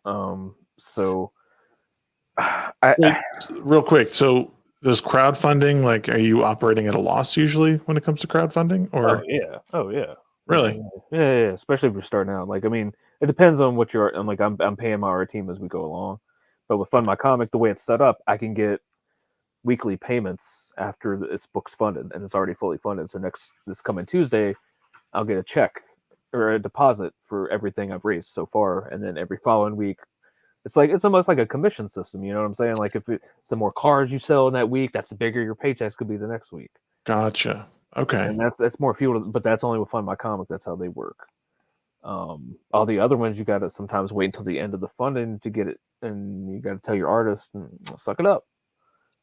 So Wait, real quick. So this crowdfunding, like, are you operating at a loss usually when it comes to crowdfunding, oh or yeah, oh yeah, yeah, really? yeah. Especially if you're starting out. Like, I mean, it depends on what you're. I'm paying my art team as we go along. But with Fund Okay. My Comic, the way it's set up, I can get weekly payments after its book's funded and it's already fully funded. So this coming Tuesday, I'll get a check or a deposit for everything I've raised so far, and then every following week, it's almost like a commission system. You know what I'm saying? Like if some more cars you sell in that week, that's the bigger your paychecks could be the next week, Gotcha. Okay. and that's more fuel. But that's only with Fund My Comic. That's how they work. All the other ones you got to sometimes wait until the end of the funding to get it, and you got to tell your artist, suck it up.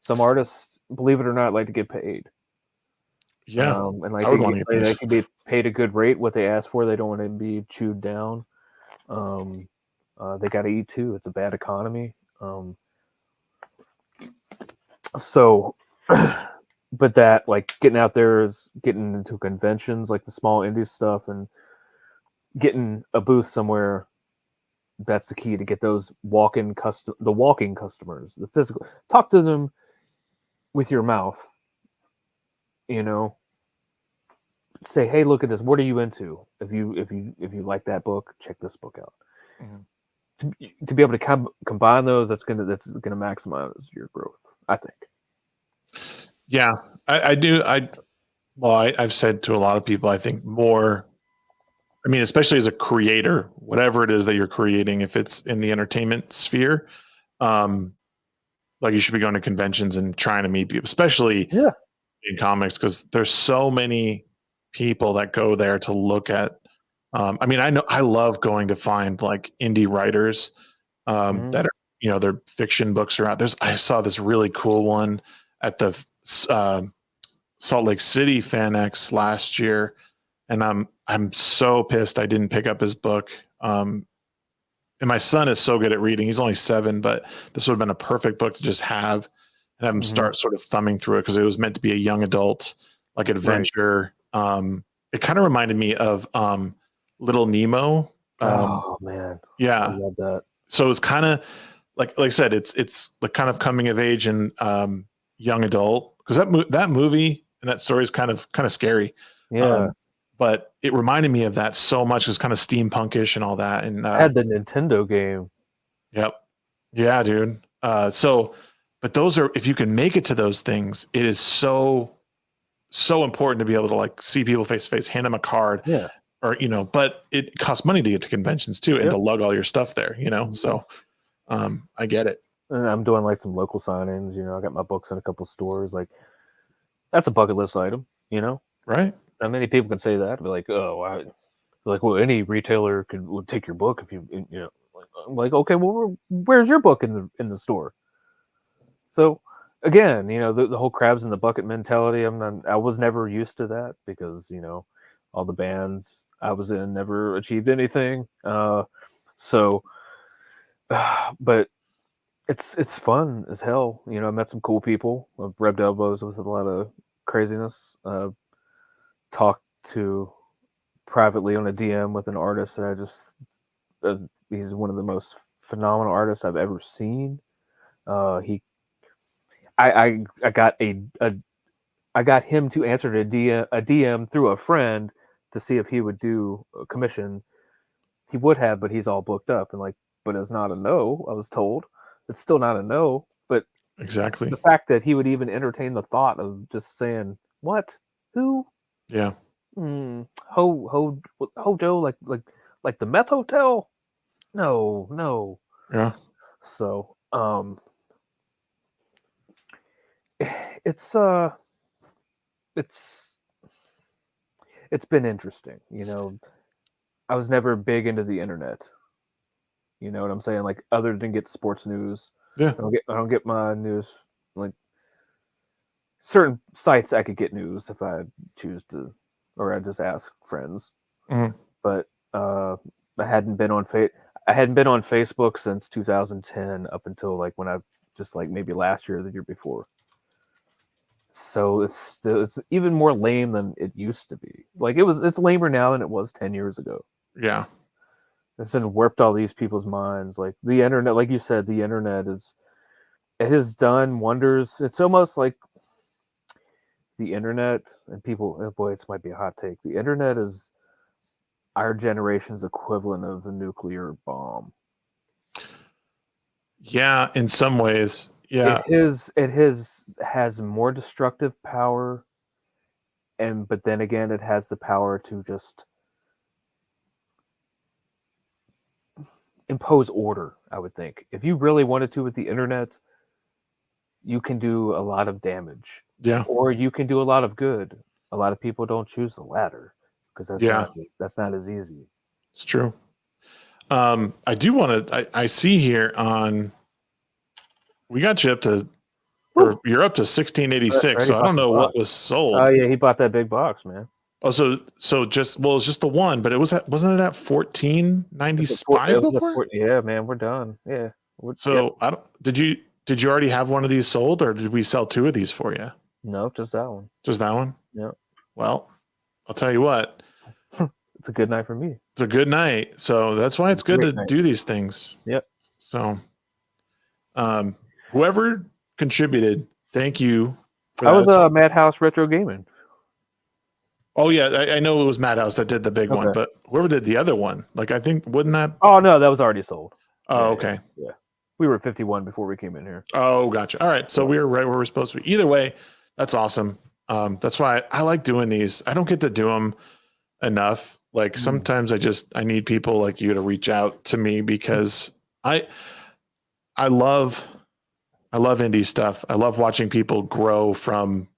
Some artists, believe it or not, like to get paid. Yeah. And like I they would can want get to get paid, paid. they can be paid a good rate, what they ask for. They don't want to be chewed down. Um, they got to eat too. It's a bad economy. So, but that like getting out there is getting into conventions, like the small indie stuff, and getting a booth somewhere. That's the key to get those walking customers, the physical. Talk to them with your mouth. You know, say, hey, look at this. What are you into? If you like that book, check this book out. Mhm. To be able to combine those, that's gonna maximize your growth, I think. Yeah, I do. I've said to a lot of people, I think more. I mean, especially as a creator, whatever it is that you're creating, if it's in the entertainment sphere, um, like you should be going to conventions and trying to meet people, especially Yeah. in comics, because there's so many people that go there to look at. I mean, I know I love going to find like indie writers Mm-hmm. that are, their fiction books are out. I saw this really cool one at the uh, Salt Lake City FanX last year, and I'm so pissed I didn't pick up his book. And my son is so good at reading; he's only 7, but this would have been a perfect book to just have him Mm-hmm. start sort of thumbing through it because it was meant to be a young adult like Right. adventure. It kind of reminded me of Little Nemo. Oh man, I Yeah, love that. so it's kind of like I said, it's the kind of coming of age and young adult because that movie and that story is kind of scary. Yeah, Um, but it reminded me of that so much. It was kind of steampunkish and all that. And I had the Nintendo game. yep, yeah, dude. But those are if you can make it to those things, it is so important to be able to like see people face to face, hand them a card, Yeah. or But it costs money to get to conventions too, and to Yep. lug all your stuff there. Mhm. So I get it. And I'm doing like some local signings. I got my books in a couple stores. Like that's a bucket list item. Right? Not many people can say that. Be like, oh, like, well, any retailer would take your book if you. Like, I'm like, okay, well, where's your book in the store? So again, the whole crabs in the bucket mentality. I was never used to that because all the bands I was in never achieved anything. So, but it's fun as hell. I met some cool people. I've rubbed elbows with a lot of craziness. Talked to privately on a DM with an artist, and I just he's one of the most phenomenal artist I've ever seen. I got him to answer a DM through a friend to see if he would do a commission. He would have, but he's all booked up. And like, but it's not a no. I was told it's still not a no. But Exactly. the fact that he would even entertain the thought of just saying, "What? Who? Yeah. HOJO? Like the meth hotel? No." Yeah. So, it's it's been interesting. I was never big into the internet. You know what I'm saying? Like, other than get sports news, Yeah. I don't get my news like certain sites. I could get news if I choose to, or I just ask friends. Mhm. But I hadn't been on Facebook since 2010 up until like when I just like maybe last year or the year before. So it's even more lame than it used to be. Like it's lamer now than it was 10 years ago. Yeah. It's warped all these people's minds. Like the internet, like you said, the internet it has done wonders. It's almost like the internet and people. Oh boy, this might be a hot take. The internet is our generation's equivalent of the nuclear bomb. Yeah. In some ways. Yeah. It has more destructive power, but then again, it has the power to just impose order. I would think if you really wanted to with the internet, you can do a lot of damage, Yeah. or you can do a lot of good. A lot of people don't choose the latter because Yeah. that's not as easy. It's true. I do want to, I see here we got you up to, or you're up to 1686. Freddie So I bought don't the know what box. was Oh sold. yeah, he bought that big box, man. Oh, so just, well, it's just the one, but wasn't it at 1495 before? Yeah, man, we're done. Yeah. So I don't, did you already have one of these sold, or did we sell two of these for you? No, just that one. Just that one? Yeah. Well, I'll tell you what, It's a good night for me. it's a good night. So that's why it's good to do these things. Yep. So, whoever contributed, thank you. I was Madhouse Retro Gaming. Oh yeah, I know it was Madhouse that did the big one, but whoever did the other one, like I think, wouldn't that? Oh no, that was already sold. Oh, okay. Yeah. We were at 51 before we came in here. Oh, gotcha. All right, so we were right where we're supposed to be. Either way, that's awesome. That's why I like doing these. I don't get to do them enough. Like sometimes I need people like you to reach out to me because I love indie stuff. I love watching people grow from,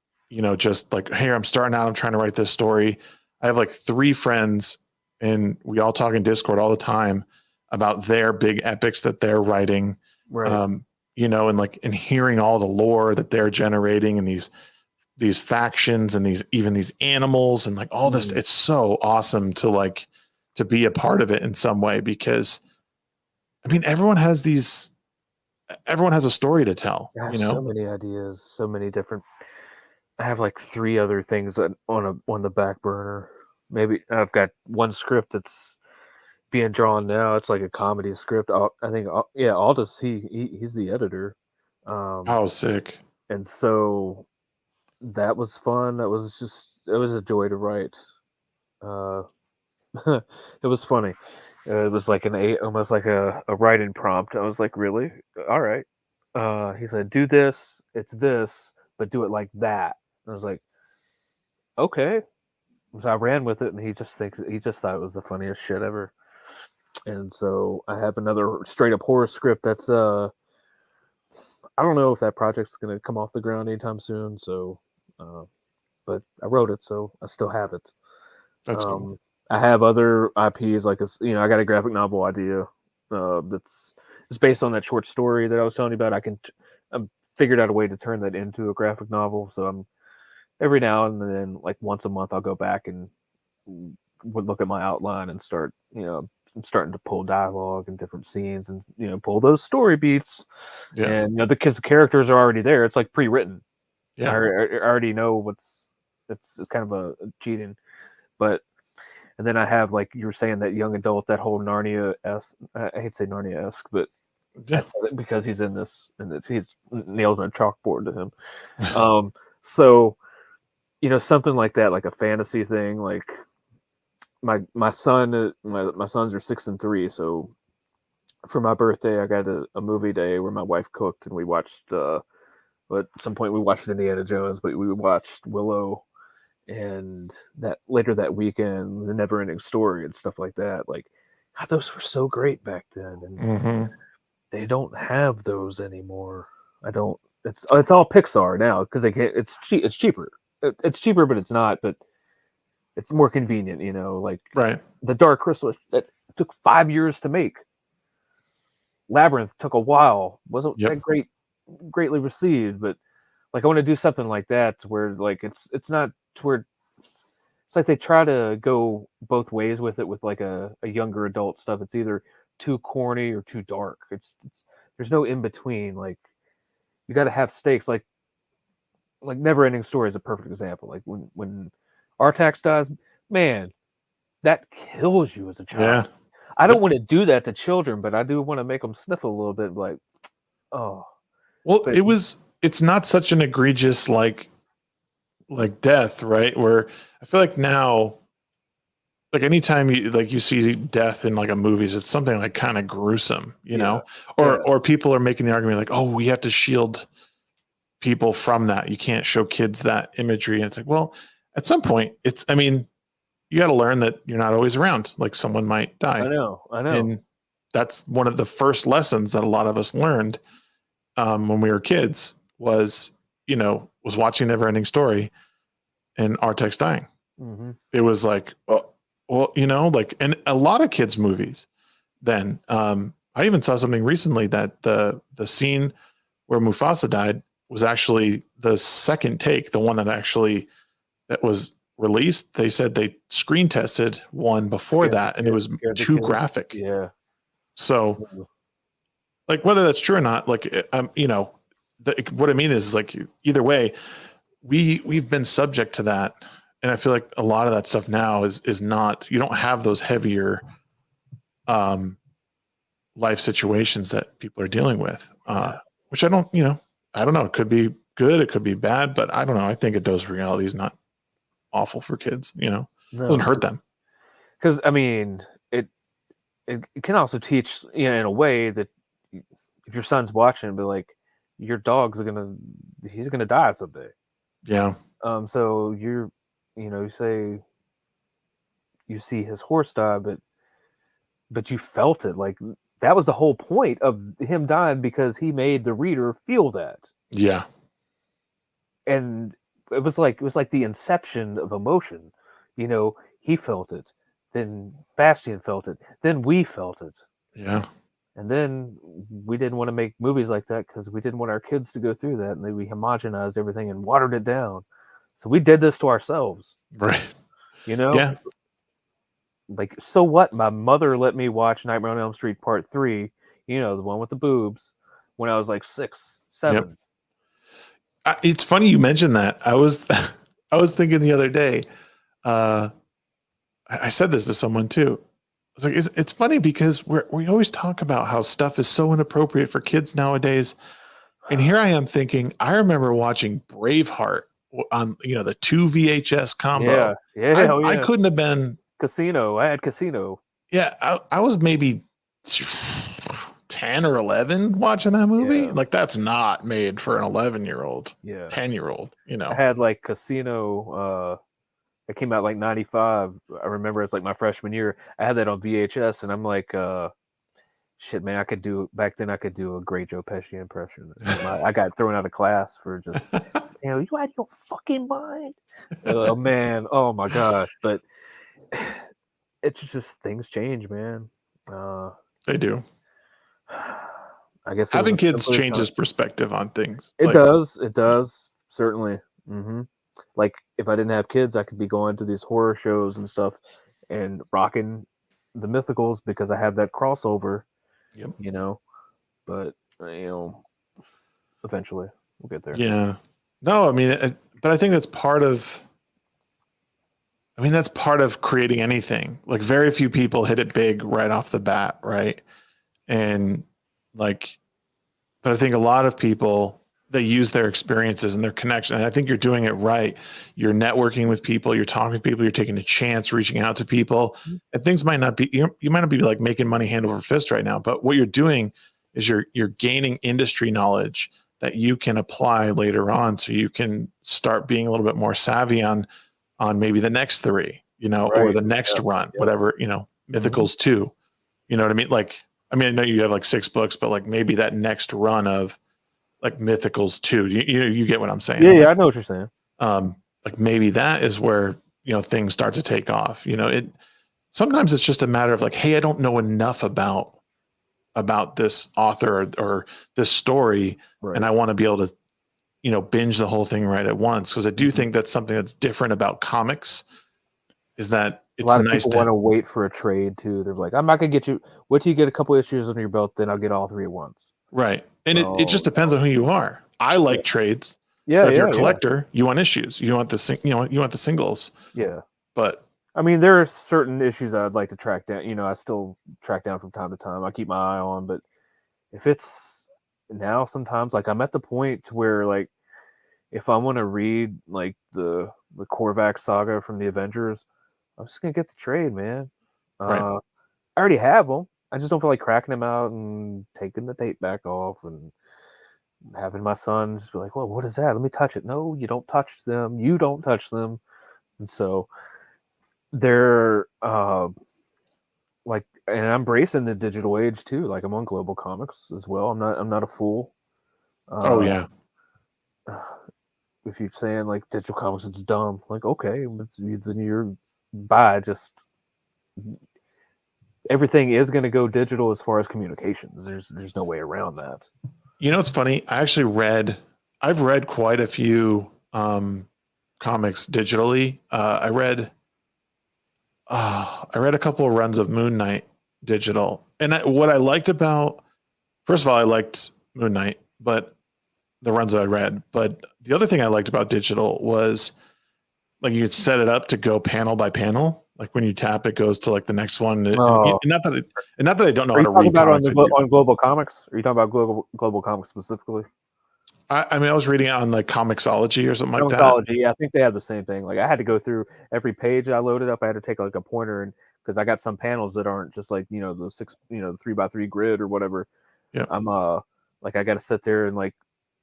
just like, hey, I'm starting out, I'm trying to write this story. I have like 3 friends and we all talk in Discord all the time about their big epics that they're writing. Right. And hearing all the lore that they're generating and these factions and these animals and like all this. It's so awesome to be a part of it in some way, because I mean, everyone has a story to tell. Gosh, so many ideas, so many different. I have like 3 other things on the back burner. Maybe I've got one script that's being drawn now. It's like a comedy script. I think Aldous, he's the editor. Oh, sick. And so that was fun. It was a joy to write. It was funny. It was like almost like a writing prompt. I was like, really? All right. He said, do this. It's this, but do it like that. And I was like, okay. So I ran with it, and he just thought it was the funniest shit ever. And so I have another straight up horror script that's I don't know if that project's gonna come off the ground anytime soon. So, but I wrote it, so I still have it. That's cool. I have other IPs like I got a graphic novel idea it's based on that short story that I was telling you about. I figured out a way to turn that into a graphic novel. So I'm every now and then, like once a month, I'll go back and would look at my outline and start, I'm starting to pull dialogue and different scenes and pull those story beats. Yeah. And because the characters are already there, it's like pre-written. Yeah. I already know it's kind of a cheating, but. And then I have, like you were saying, that young adult, that whole Narnia-esque, I hate to say Narnia-esque, but Yeah. because he's in this, and he's nails on a chalkboard to him. So something like that, like a fantasy thing, like my sons are 6 and 3, so for my birthday I got a movie day where my wife cooked and we watched but at some point we watched Indiana Jones, but we watched Willow, and that later that weekend, The Never Ending Story and stuff like that. Like, God, those were so great back then, and they don't have those anymore. I don't. It's all Pixar now because they can't. It's cheap. It's cheaper. It's cheaper, but it's not. But it's more convenient, Like Right. the Dark Crystal that took 5 years to make. Labyrinth took a while. Wasn't that greatly received, but like I want to do something like that where like it's not to where it's like they try to go both ways with it with like a younger adult stuff. It's either too corny or too dark. It's there's no in between. Like you got to have stakes. Like Never Ending Story is a perfect example. Like when Artax dies, man, that kills you as a child. Yeah. I don't want to do that to children, but I do want to make them sniffle a little bit. Like, oh, Well, but it's not such an egregious like death, right? Where I feel like now, like anytime you see death in like a movies, it's something like kind of gruesome, or people are making the argument like, oh, we have to shield people from that. You can't show kids that imagery. And it's like, well, at some point you got to learn that you're not always around. Like someone might die. I know. And that's one of the first lessons that a lot of us learned when we were kids was watching Neverending Story and Artex dying. Mm-hmm. It was like, oh, well, and a lot of kids' movies then. I even saw something recently that the scene where Mufasa died was actually the second take, the one that was released. They said they screen tested one before that, and it was too graphic. Yeah. So, like, whether that's true or not, like, what I mean is, like, either way, we've been subject to that, and I feel like a lot of that stuff now is not. You don't have those heavier, life situations that people are dealing with, which I don't know. It could be good, it could be bad, but I don't know. I think a dose of reality is not awful for kids. No, doesn't hurt them. Because it can also teach, in a way that if your son's watching, but like your dog's he's gonna die someday. Yeah. So you say you see his horse die, but you felt it. Like that was the whole point of him dying, because he made the reader feel that. Yeah. And it was like the inception of emotion. He felt it, then Bastian felt it, then we felt it. Yeah. And then we didn't want to make movies like that because we didn't want our kids to go through that, and then we homogenized everything and watered it down. So we did this to ourselves. Right. Yeah. Like, so what? My mother let me watch Nightmare on Elm Street Part 3, the one with the boobs, when I was like 6, 7. Yep. It's funny you mentioned that. I was thinking the other day, I said this to someone too. It's like, it's funny because we always talk about how stuff is so inappropriate for kids nowadays. And here I am thinking, I remember watching Braveheart on, the 2 VHS combo. Yeah. I couldn't have been Casino. I had Casino. Yeah. I was maybe 10 or 11 watching that movie. Yeah. Like, that's not made for an 11-year-old, 10-year-old, I had like Casino, it came out like 95. I remember it's like my freshman year. I had that on VHS, and I'm like, shit, man, back then I could do a great Joe Pesci impression. I got thrown out of class for just saying, you had your fucking mind. Oh man, oh my god. But it's just things change, man. They do. I guess having kids changes perspective on things. It does, certainly. Mm-hmm. Like, if I didn't have kids, I could be going to these horror shows and stuff and rocking the Mythicals because I have that crossover. Yep. But eventually we'll get there. Yeah. No, I mean, but I think that's part of creating anything. Like, very few people hit it big right off the bat, right? And Like, but I think a lot of people, they use their experiences and their connection. And I think you're doing it right. You're networking with people, you're talking to people, you're taking a chance, reaching out to people. And things might not be, you might not be like making money hand over fist right now, but what you're doing is you're gaining industry knowledge that you can apply later on. So you can start being a little bit more savvy on maybe the next 3, or Right. the next run, yeah. whatever, Mythicals 2, you know what I mean? Like, I mean, I know you have like 6 books, but like maybe that next run of like Mythicals 2, you get what I'm saying? Yeah, I know what you're saying. Like maybe that is where, things start to take off. Sometimes it's just a matter of like, hey, I don't know enough about this author or this story, Right. and I want to be able to, binge the whole thing right at once. Because I do think that's something that's different about comics, is that A it's lot of nice people want to wait for a trade too. They're like, I'm not gonna get you. Wait till you get a couple issues under your belt, then I'll get all 3 at once. right. And it just So, depends on who you are. I like trades. Yeah, But if you're a yeah. collector, you want issues. You want you want the singles. Yeah. But I mean, there are certain issues I'd like to track down. I still track down from time to time. I keep my eye on, but if it's now, sometimes like I'm at the point to where like if I want to read like the Korvac saga from the Avengers, I'm just gonna get the trade, man. Right. I already have them. I just don't feel like cracking them out and taking the tape back off and having my son just be like, "Well, what is that? Let me touch it." No, you don't touch them. You don't touch them. And so they're like, and I'm embracing the digital age too. Like I'm on Global Comics as well. I'm not a fool. Oh yeah. If you're saying like digital comics, it's dumb. Like okay, then you're bye. Just everything is going to go digital as far as communications. There's no way around that. It's funny. I've read quite a few comics digitally. I read a couple of runs of Moon Knight digital. And what I liked about, first of all, I liked Moon Knight, but the runs that I read. But the other thing I liked about digital was like you could set it up to go panel by panel. Like when you tap, it goes to like the next one. And not that I don't know how Are you to talking read about comics. on Global Comics? Are you talking about Global Comics specifically? I mean, I was reading it on like Comixology or something like that. Comixology, yeah, I think they have the same thing. Like I had to go through every page I loaded up. I had to take like a pointer and because I got some panels that aren't just like the 6 the 3x3 grid or whatever. Yeah. I'm like I got to sit there and like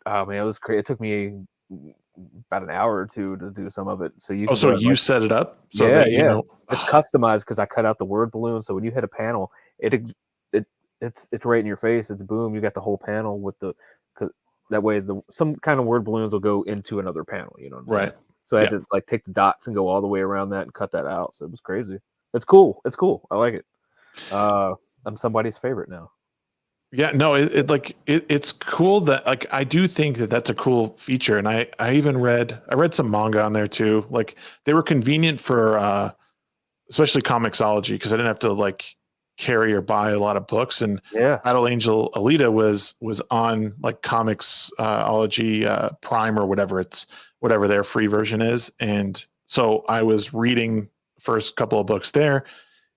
oh man, it was crazy. It took me about an hour or 2 to do some of it. So you so you set it up so yeah, that it's customized because I cut out the word balloon. So when you hit a panel, it's right in your face. It's boom. You got the whole panel with that way some kind of word balloons will go into another panel. You know what I'm saying? So I had to like take the dots and go all the way around that and cut that out. So it was crazy. It's cool. I like it. I'm somebody's favorite now. Yeah, no, it's cool that like I do think that that's a cool feature, and I read some manga on there too. Like they were convenient for especially Comixology because I didn't have to like carry or buy a lot of books. And Yeah, Battle Angel Alita was on like Comixology Prime or whatever their free version is, and so I was reading the first couple of books there.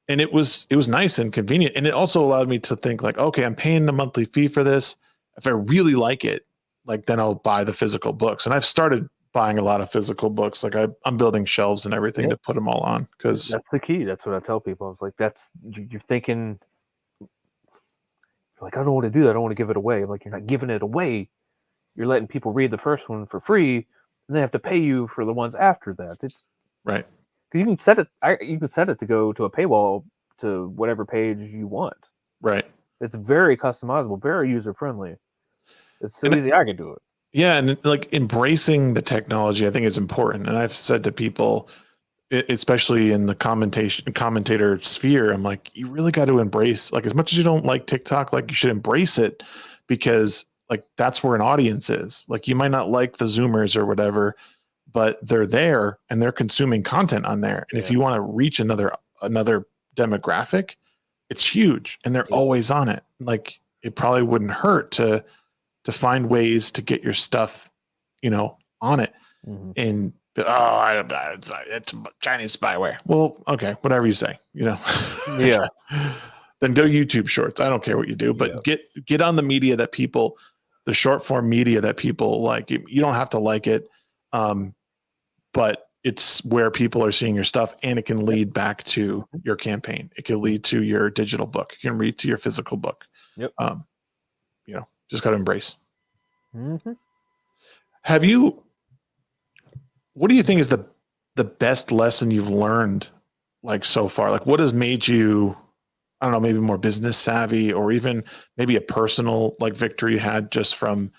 And it was nice and convenient. And it also allowed me to think like, okay, I'm paying the monthly fee for this. If I really like it, like then I'll buy the physical books. And I've started buying a lot of physical books. Like I'm building shelves and everything to put them all on. Cause that's the key. That's what I tell people. I was like, you're thinking, you're like, I don't want to do that. I don't want to give it away. I'm like, you're not giving it away. You're letting people read the first one for free, and they have to pay you for the ones after that. It's right. You can set it. You can set it to go to a paywall to whatever page you want. Right. It's very customizable, very user friendly. It's so easy. I can do it. Yeah, and like embracing the technology, I think is important. And I've said to people, especially in the commentator sphere, I'm like, you really got to embrace. Like as much as you don't like TikTok, like you should embrace it because like that's where an audience is. Like you might not like the Zoomers or whatever, but they're there and they're consuming content on there. And if you want to reach another demographic, it's huge and they're always on it. Like it probably wouldn't hurt to find ways to get your stuff, on it. Mm-hmm. And it's Chinese spyware. Well, okay, whatever you say, Yeah. then go YouTube Shorts. I don't care what you do, but get on the media that people, the short form media that people like. You don't have to like it, but it's where people are seeing your stuff, and it can lead back to your campaign. It can lead to your digital book. It can lead to your physical book. Yep. Just got to embrace. Mm-hmm. What do you think is the best lesson you've learned like so far? Like what has made you, I don't know, maybe more business savvy, or even maybe a personal like victory you had just from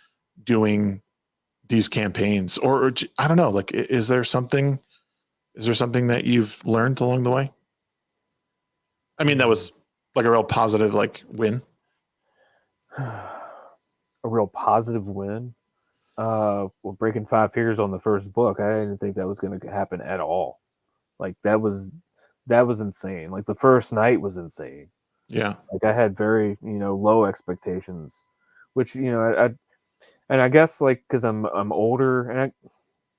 doing these campaigns, or I don't know, like, is there something that you've learned along the way? I mean, that was like a real positive, like win. A real positive win. Well, breaking 5 figures on the first book, I didn't think that was going to happen at all. Like that was insane. Like the first night was insane. Yeah. Like I had very, low expectations, which, and I guess like, cause I'm older and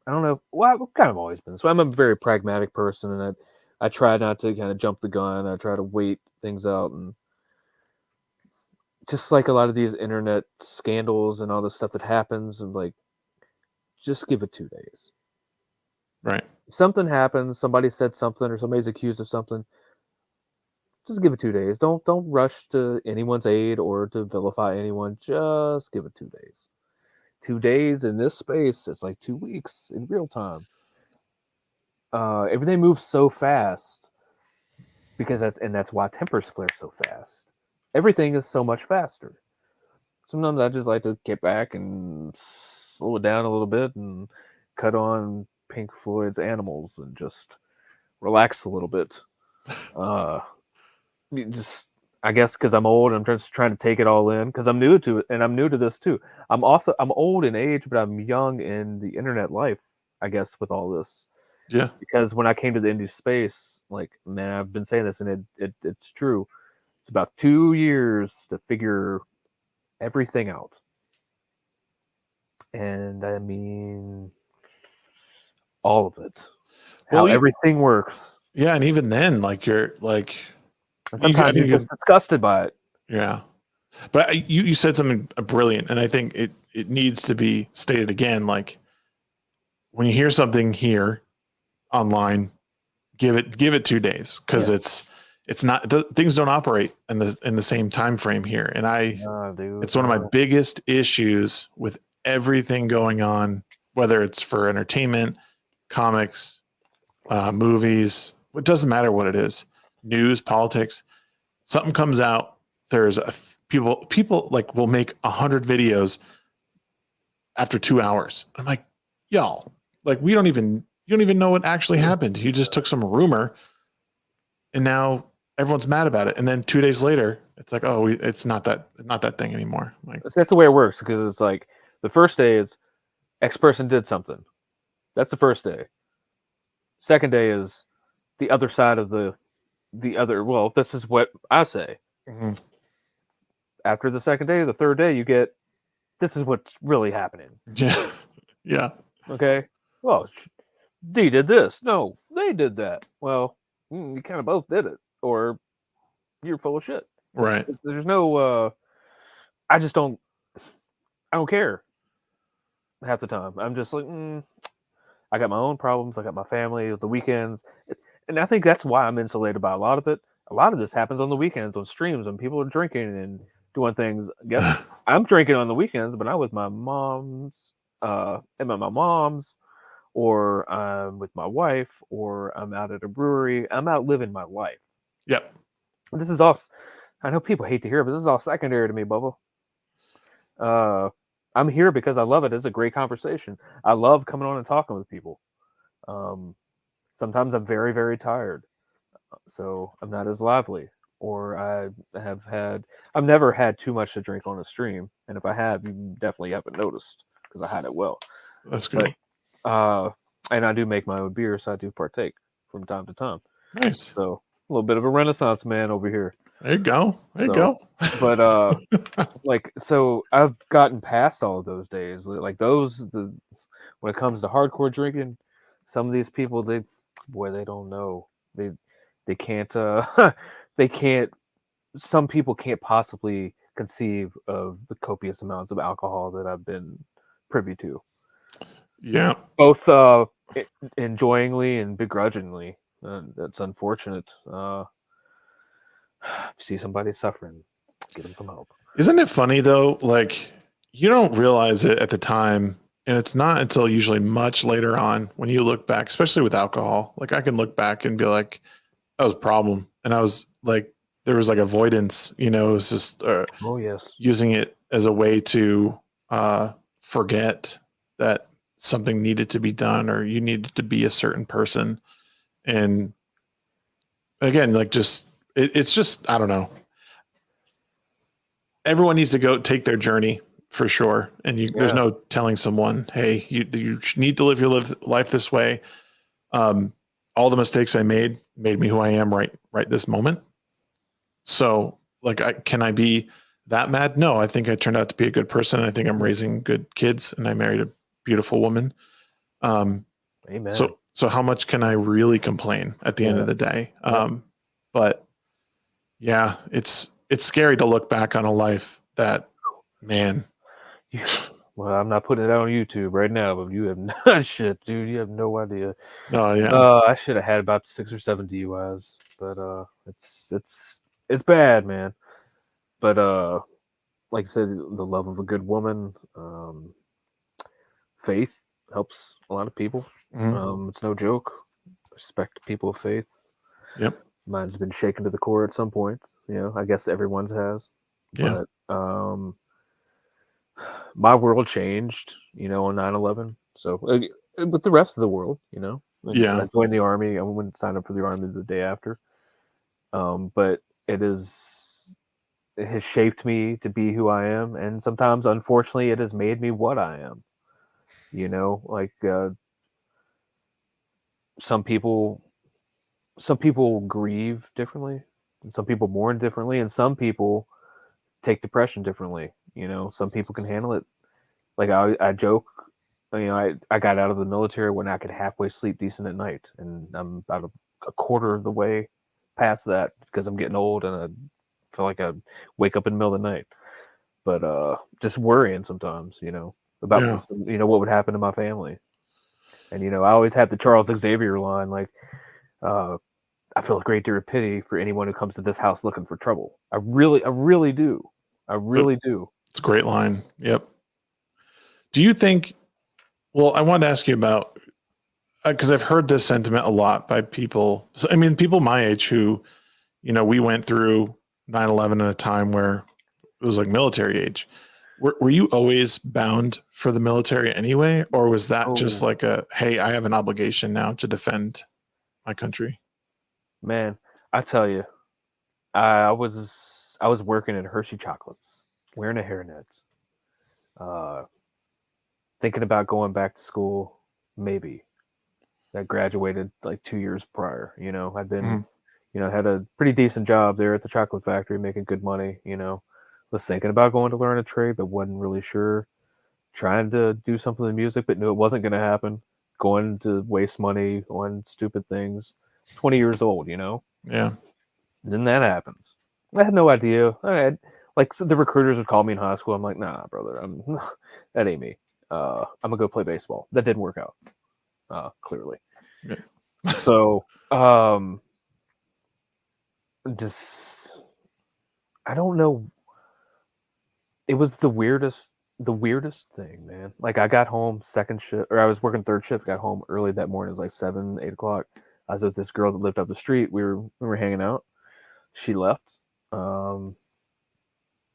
I don't know. Well, I've kind of always been. So I'm a very pragmatic person, and I try not to kind of jump the gun. I try to wait things out, and just like a lot of these internet scandals and all the stuff that happens, and like, just give it 2 days. Right. If something happens, somebody said something, or somebody's accused of something, just give it 2 days. Don't rush to anyone's aid or to vilify anyone. Just give it 2 days. 2 days in this space, it's like 2 weeks in real time. Everything moves so fast because that's why tempers flare so fast. Everything is so much faster. Sometimes I just like to get back and slow it down a little bit and cut on Pink Floyd's Animals and just relax a little bit. Just, I guess because I'm old, I'm just trying to take it all in because I'm new to it, and I'm new to this too. I'm old in age, but I'm young in the internet life, I guess, with all this. Yeah. Because when I came to the indie space, like, man, I've been saying this, and it's true. It's about 2 years to figure everything out. And I mean, all of it. How everything works. Yeah, and even then, like you're like, and sometimes you're just disgusted by it. Yeah, but you said something brilliant, and I think it needs to be stated again. Like when you hear something here online, give it 2 days, because it's not, things don't operate in the same time frame here, and it's one of my biggest issues with everything going on, whether it's for entertainment, comics, movies. It doesn't matter what it is, news, politics. Something comes out, there's people like will make 100 videos after 2 hours. I'm like, y'all, like you don't even know what actually happened. You just took some rumor, and now everyone's mad about it. And then 2 days later, it's like, oh, it's not that thing anymore. Like that's the way it works, because it's like the first day is X person did something. That's the first day. Second day is the other side of the other. Well, this is what I say. Mm-hmm. After the second day, the third day, you get, this is what's really happening. Yeah. Yeah. Okay. Well, D did this. No, they did that. Well, you kind of both did it, or you're full of shit. Right. There's no. I don't care. Half the time, I'm just like, I got my own problems. I got my family, the weekends, and I think that's why I'm insulated by a lot of it. A lot of this happens on the weekends, on streams, when people are drinking and doing things. Guess I'm drinking on the weekends, but I'm with my mom's, and my mom's, or I'm with my wife, or I'm out at a brewery. I'm out living my life. Yep. This is all. I know people hate to hear it, but this is all secondary to me, Bubba. I'm here because I love it. It's a great conversation. I love coming on and talking with people. Sometimes I'm very, very tired, so I'm not as lively. Or I've never had too much to drink on a stream, and if I have, you definitely haven't noticed because I had it well. That's good. But, and I do make my own beer, so I do partake from time to time. Nice. So a little bit of a Renaissance man over here. There you go. There you go. But like, so I've gotten past all of those days. Like when it comes to hardcore drinking, some of these people, they don't know. They can't they can't some people can't possibly conceive of the copious amounts of alcohol that I've been privy to, Yeah. both enjoyingly and begrudgingly. That's unfortunate. See somebody suffering, give them some help. Isn't it funny though? Like you don't realize it at the time, and it's not until usually much later on when you look back, especially with alcohol. Like I can look back and be like, that was a problem, and I was like, there was like avoidance. You know, it was just Oh yes, using it as a way to forget that something needed to be done or you needed to be a certain person. And again, like just it's just I don't know. Everyone needs to go take their journey for sure. And there's yeah, no telling someone, hey, you need to live your life this way. Um, all the mistakes I made me who I am right this moment. So like, can I be that mad? No, I think I turned out to be a good person. I think I'm raising good kids, and I married a beautiful woman. Um, amen. so how much can I really complain at the end of the day? But yeah, it's scary to look back on a life that, man. Well, I'm not putting it out on YouTube right now, but you have no shit, dude. You have no idea. Oh yeah. I should have had about 6 or 7 DUIs, but it's bad, man. But like I said, the love of a good woman, faith helps a lot of people. Mhm. It's no joke. Respect people of faith. Yep. Mine's been shaken to the core at some point. You know, I guess everyone's has. Yeah. But my world changed, you know, on 9/11. So with the rest of the world, you know, Yeah. I joined the army. I went and signed up for the army the day after. But it has shaped me to be who I am, and sometimes, unfortunately, it has made me what I am. You know, like some people grieve differently, and some people mourn differently, and some people take depression differently. You know, some people can handle it. Like I joke, you know, I got out of the military when I could halfway sleep decent at night, and I'm about a quarter of the way past that because I'm getting old and I feel like I wake up in the middle of the night. But just worrying sometimes, you know, about Yeah. you know what would happen to my family. And you know, I always have the Charles Xavier line, like, I feel a great deal of pity for anyone who comes to this house looking for trouble. I really do. I really do. It's a great line. Yep. Do you think? Well, I wanted to ask you about because I've heard this sentiment a lot by people. So, I mean, people my age who, you know, we went through 9/11 in a time where it was like military age. Were you always bound for the military anyway, or was that just Oh like a hey, I have an obligation now to defend my country? man, I tell you, I was working at Hershey Chocolates, wearing a hairnet, uh, thinking about going back to school. Maybe I graduated like 2 years prior. You know, I'd been, Mhm. you know, had a pretty decent job there at the chocolate factory, making good money. You know, was thinking about going to learn a trade, but wasn't really sure. Trying to do something with music, but knew it wasn't going to happen. Going to waste money on stupid things. 20 years old, you know? Yeah. And then that happens. I had no idea. I had, like, so the recruiters would call me in high school. I'm like, nah, brother, that ain't me. I'm going to go play baseball. That didn't work out, clearly. Yeah. So, just, I don't know. It was the weirdest thing, man. Like I got home second shift, or I was working third shift. Got home early that morning. It was like 7, 8 o'clock. I was with this girl that lived up the street. We were hanging out. She left. Um,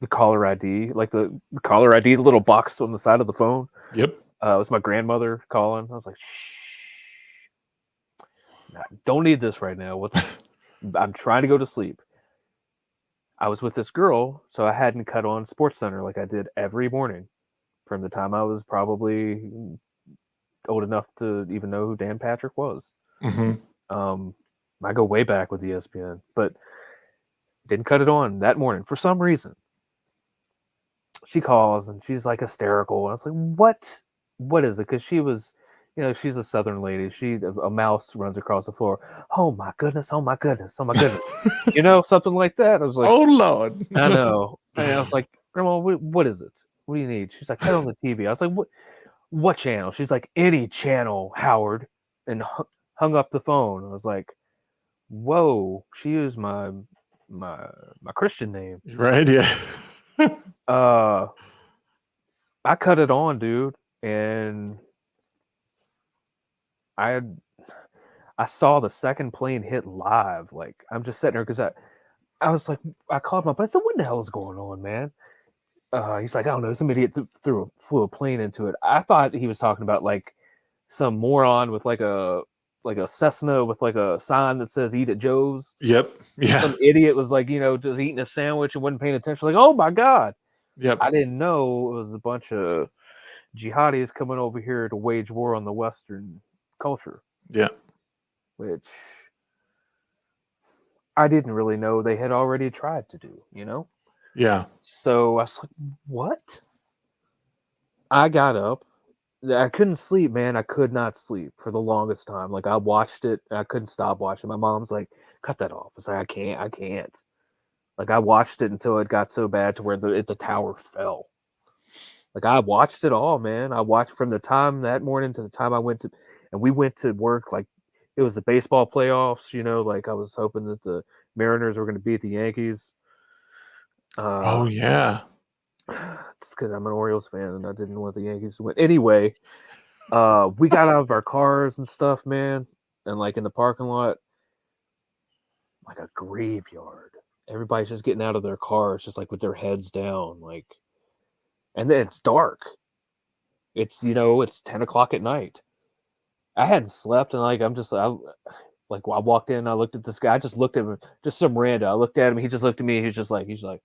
the caller ID, like the caller ID, the little box on the side of the phone. Yep. It was my grandmother calling. I was like, shh, nah, don't need this right now. I'm trying to go to sleep. I was with this girl, so I hadn't cut on Sports Center like I did every morning from the time I was probably old enough to even know who Dan Patrick was. Hmm. Um, I go way back with ESPN, but didn't cut it on that morning for some reason. She calls and she's like hysterical. I was like, "What? What is it?" Because she was, she's a Southern lady. A mouse runs across the floor. Oh my goodness! Oh my goodness! Oh my goodness! Something like that. I was like, Oh Lord. I know. And I was like, Grandma, what is it? What do you need? She's like, turn on the TV. I was like, what channel? She's like, any channel, Howard, and hung up the phone. I was like, whoa, she used my Christian name. Right? Yeah. I cut it on, dude, and I saw the second plane hit live. Like, I'm just sitting there because I was like, I called my buddy. I said, what the hell is going on, man? He's like, I don't know, some idiot flew a plane into it. I thought he was talking about like some moron with like a Cessna with like a sign that says "Eat at Joe's." Yep. Yeah. Some idiot was like, just eating a sandwich and wasn't paying attention. Like, oh my god! Yep. I didn't know it was a bunch of jihadis coming over here to wage war on the Western culture. Yeah. Which I didn't really know they had already tried to do. Yeah. So I was like, what? I got up. I couldn't sleep, man. I could not sleep for the longest time. Like, I watched it. I couldn't stop watching. My mom's like, cut that off. I was like, I can't. Like, I watched it until it got so bad to where the tower fell. Like, I watched it all, man. I watched from the time that morning to the time we went to work. Like, it was the baseball playoffs, like I was hoping that the Mariners were going to beat the Yankees. Oh yeah. It's because I'm an Orioles fan and I didn't want the Yankees to win. Anyway, we got out of our cars and stuff, man, and like in the parking lot, like a graveyard. Everybody's just getting out of their cars, just like with their heads down, like. And then it's dark. It's 10 o'clock at night. I hadn't slept, and like I walked in, I looked at this guy. I just looked at him, just some random. I looked at him. He just looked at me. He's like.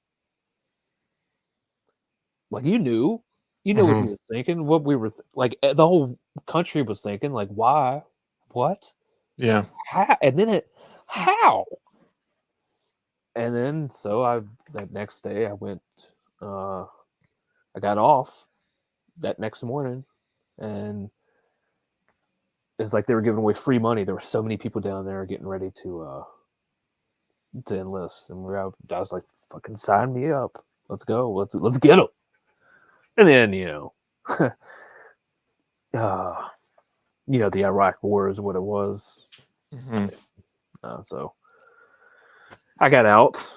Like, you knew what he was thinking, what we were like. The whole country was thinking, like, why, what, Yeah. how, and then how, and then so that next day I went. I got off that next morning, and it's like they were giving away free money. There were so many people down there getting ready to enlist, and I was like, fucking sign me up. Let's go. Let's get them. And then, the Iraq War is what it was. So I got out,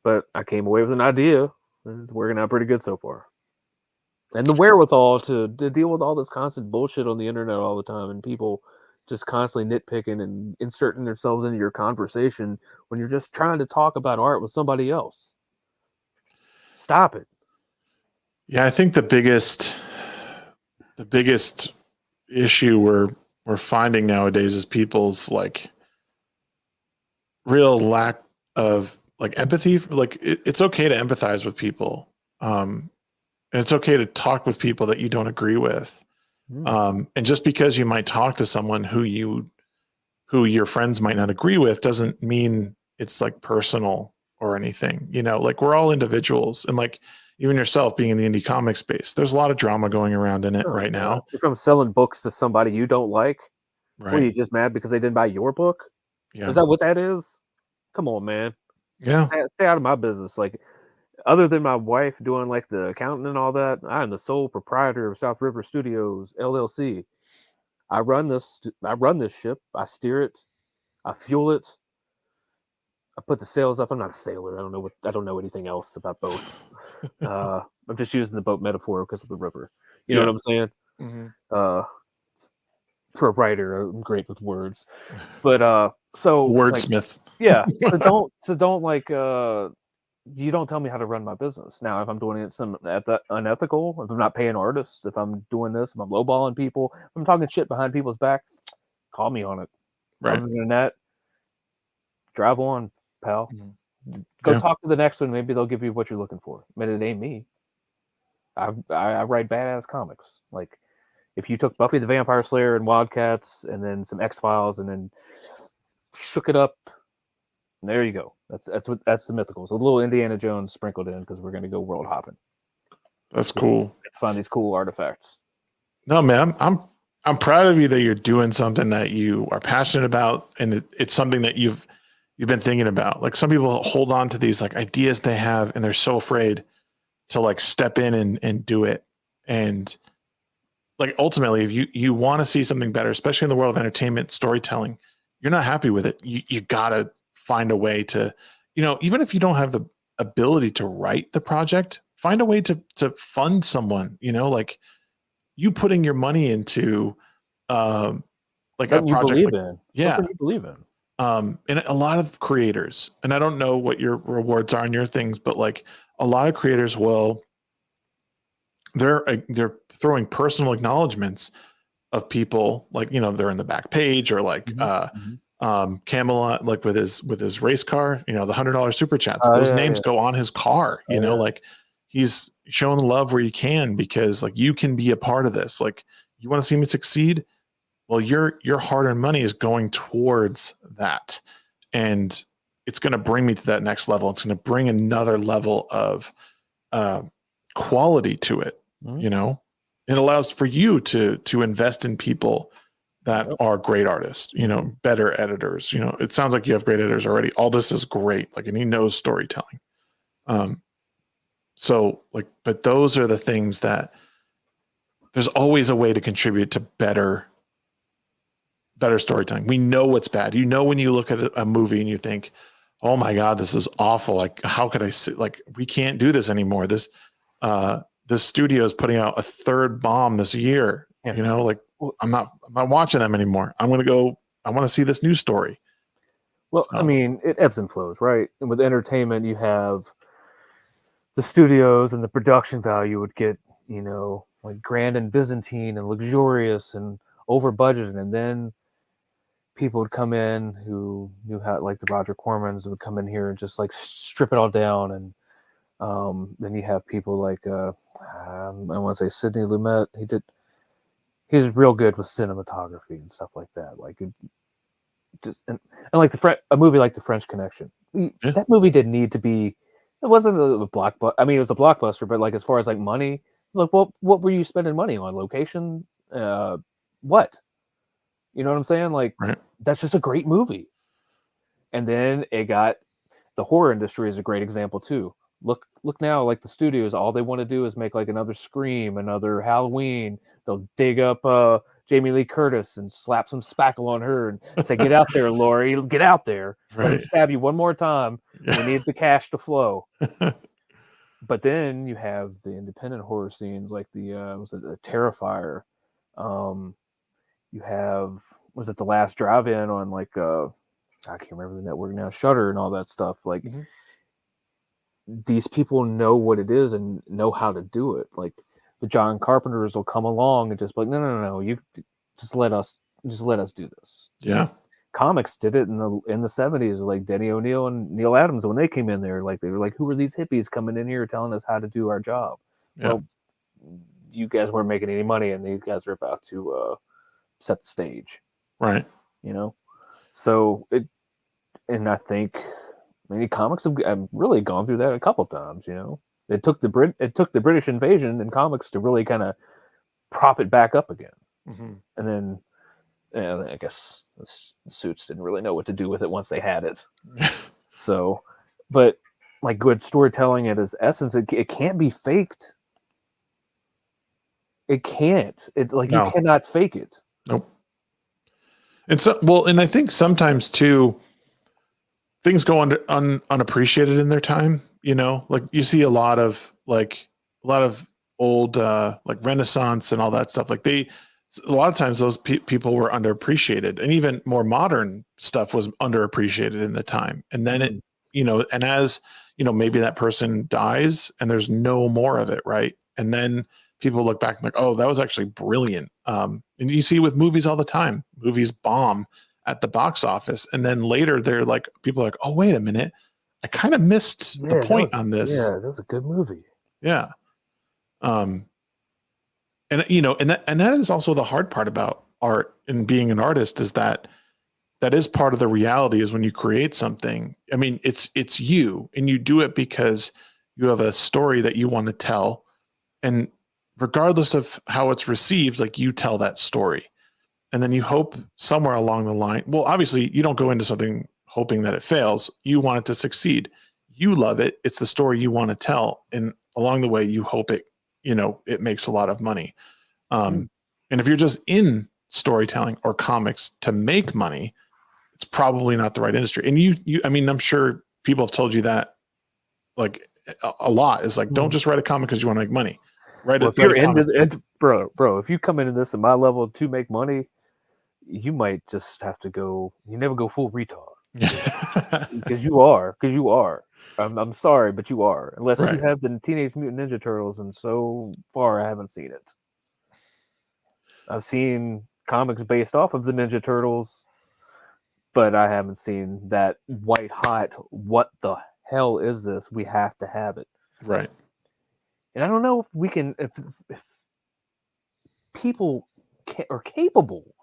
but I came away with an idea, and it's working out pretty good so far. And the wherewithal to deal with all this constant bullshit on the internet all the time, and people just constantly nitpicking and inserting themselves into your conversation when you're just trying to talk about art with somebody else. Stop it. Yeah, I think the biggest issue we're finding nowadays is people's like real lack of like empathy. Like it's okay to empathize with people, and it's okay to talk with people that you don't agree with. And just because you might talk to someone who your friends might not agree with doesn't mean it's like personal or anything. Like we're all individuals, and like even yourself being in the indie comic space, there's a lot of drama going around in it right now. If I'm selling books to somebody you don't like, right? What are you just mad because they didn't buy your book? Yeah. Is that what that is? Come on, man. Yeah. Stay out of my business. Like, other than my wife doing like the accounting and all that, I am the sole proprietor of South River Studios LLC. I run this ship. I steer it. I fuel it. I put the sails up. I'm not a sailor. I don't know anything else about boats. I'm just using the boat metaphor because of the river. You know what I'm saying? Mm-hmm. For a writer, I'm great with words. But so wordsmith. Like, yeah. So don't like you don't tell me how to run my business. Now, if I'm doing it some unethical, if I'm not paying artists, if I'm doing this, if I'm lowballing people, if I'm talking shit behind people's back, call me on it. Right. Other than that, drive on, pal. Go talk to the next one. Maybe they'll give you what you're looking for. I mean, it ain't me. I write badass comics. Like, if you took Buffy the Vampire Slayer and Wildcats and then some X-Files and then shook it up, there you go. That's the Mythicals. A little Indiana Jones sprinkled in because we're going to go world hopping. That's cool. Find these cool artifacts. No, man, I'm I'm proud of you that you're doing something that you are passionate about, and it's something that you've been thinking about. Like some people hold on to these like ideas they have, and they're so afraid to like step in and do it. And like ultimately, if you want to see something better, especially in the world of entertainment storytelling, you're not happy with it. You gotta find a way to, even if you don't have the ability to write the project, find a way to fund someone. Like you putting your money into like a Something you project, believe like in. yeah, Something you believe in. and a lot of creators, and I don't know what your rewards are on your things, but like a lot of creators will, they're throwing personal acknowledgments of people, like they're in the back page, or like Camelot, like with his race car, the $100 super chats, those names go on his car. Like he's showing love where you can, because like you can be a part of this. Like you want to see me succeed, well, your hard-earned money is going towards that, and it's going to bring me to that next level. It's going to bring another level of quality to it. It allows for you to invest in people that are great artists, better editors. It sounds like you have great editors already. Aldous is great, like, and he knows storytelling. So like, but those are the things that there's always a way to contribute to better storytelling. We know what's bad. When you look at a movie and you think, oh my God, this is awful. Like, how could I see, like, we can't do this anymore. This studio is putting out a third bomb this year. Like, I'm not watching them anymore. I want to see this new story. Well, I mean, it ebbs and flows, right? And with entertainment, you have the studios, and the production value would get, like grand and Byzantine and luxurious and over budgeted, and then people would come in who knew how, like the Roger Cormans would come in here and just like strip it all down. And then you have people like I want to say Sidney Lumet. He's real good with cinematography and stuff like that. Like it just and like a movie like The French Connection. That movie didn't need to be. It wasn't a blockbuster. I mean, it was a blockbuster, but like as far as like money, like what were you spending money on? Location? What? You know what I'm saying? Like that's just a great movie. And then it got the horror industry is a great example too. Look now, like the studios, all they want to do is make like another Scream, another Halloween. They'll dig up Jamie Lee Curtis and slap some spackle on her and say, "Get out there, Laurie, get out there. Let me stab you one more time. We need the cash to flow." But then you have the independent horror scenes, like the Terrifier. You have, was it The Last Drive-In on like I can't remember the network now, Shudder and all that stuff. Like these people know what it is and know how to do it. Like the John Carpenters will come along and just be like, no, you just let us do this. Yeah. Comics did it in the 70s, like Denny O'Neil and Neil Adams when they came in there. Like they were like, who are these hippies coming in here telling us how to do our job? Yeah. Well, you guys weren't making any money, and these guys are about to set the stage, right? So it, and I think many comics have really gone through that a couple times. It took the British invasion in comics to really kind of prop it back up again, and then I guess the suits didn't really know what to do with it once they had it. So, but like good storytelling at its essence, it can't be faked. It can't. You cannot fake it. Nope. And so, well, and I think sometimes too, things go unappreciated in their time. Like you see a lot of old like Renaissance and all that stuff. Like a lot of times those people were underappreciated, and even more modern stuff was underappreciated in the time. And then it, and as maybe that person dies and there's no more of it, right? And then people look back and like, oh, that was actually brilliant. And you see with movies all the time, movies bomb at the box office, and then later they're like, people are like, oh, wait a minute, I kind of missed the point on this. Yeah, that was a good movie. Yeah. And that is also the hard part about art and being an artist, is that is part of the reality, is when you create something. I mean, it's you, and you do it because you have a story that you want to tell, and regardless of how it's received, like you tell that story. and then you hope somewhere along the line. Well, obviously, you don't go into something hoping that it fails. You want it to succeed. You love it. It's the story you want to tell, and along the way, you hope it, it makes a lot of money. And if you're just in storytelling or comics to make money, it's probably not the right industry. And I mean, I'm sure people have told you that like a lot. Is like, don't just write a comic because you want to make money. If you're into it, bro, if you come into this at my level to make money, you might just have to go. You never go full retard because you are. I'm sorry, but you are. Unless you have the Teenage Mutant Ninja Turtles, and so far I haven't seen it. I've seen comics based off of the Ninja Turtles, but I haven't seen that white hot. What the hell is this? We have to have it. Right. And I don't know if we can, if people are capable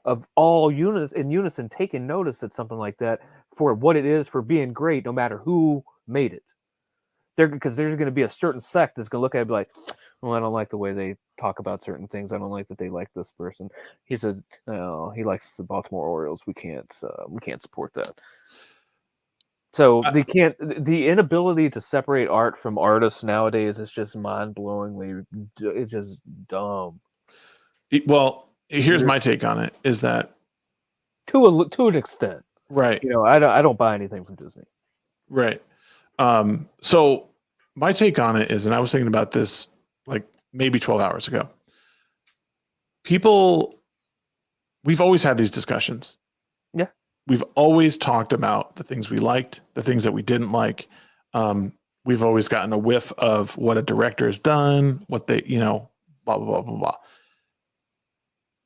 of all in unison taking notice at something like that for what it is, for being great, no matter who made it. Because there's going to be a certain sect that's going to look at it and be like, well, I don't like the way they talk about certain things. I don't like that they like this person. He said, no, he likes the Baltimore Orioles. We can't support that. So the inability to separate art from artists nowadays is just mind-blowingly, it's just dumb. Well, here's my take on it: is that to an extent, right? I don't buy anything from Disney, right? So my take on it is, and I was thinking about this like maybe 12 hours ago. We've always had these discussions. Yeah. We've always talked about the things we liked, the things that we didn't like. We've always gotten a whiff of what a director has done, what they, blah, blah, blah, blah, blah.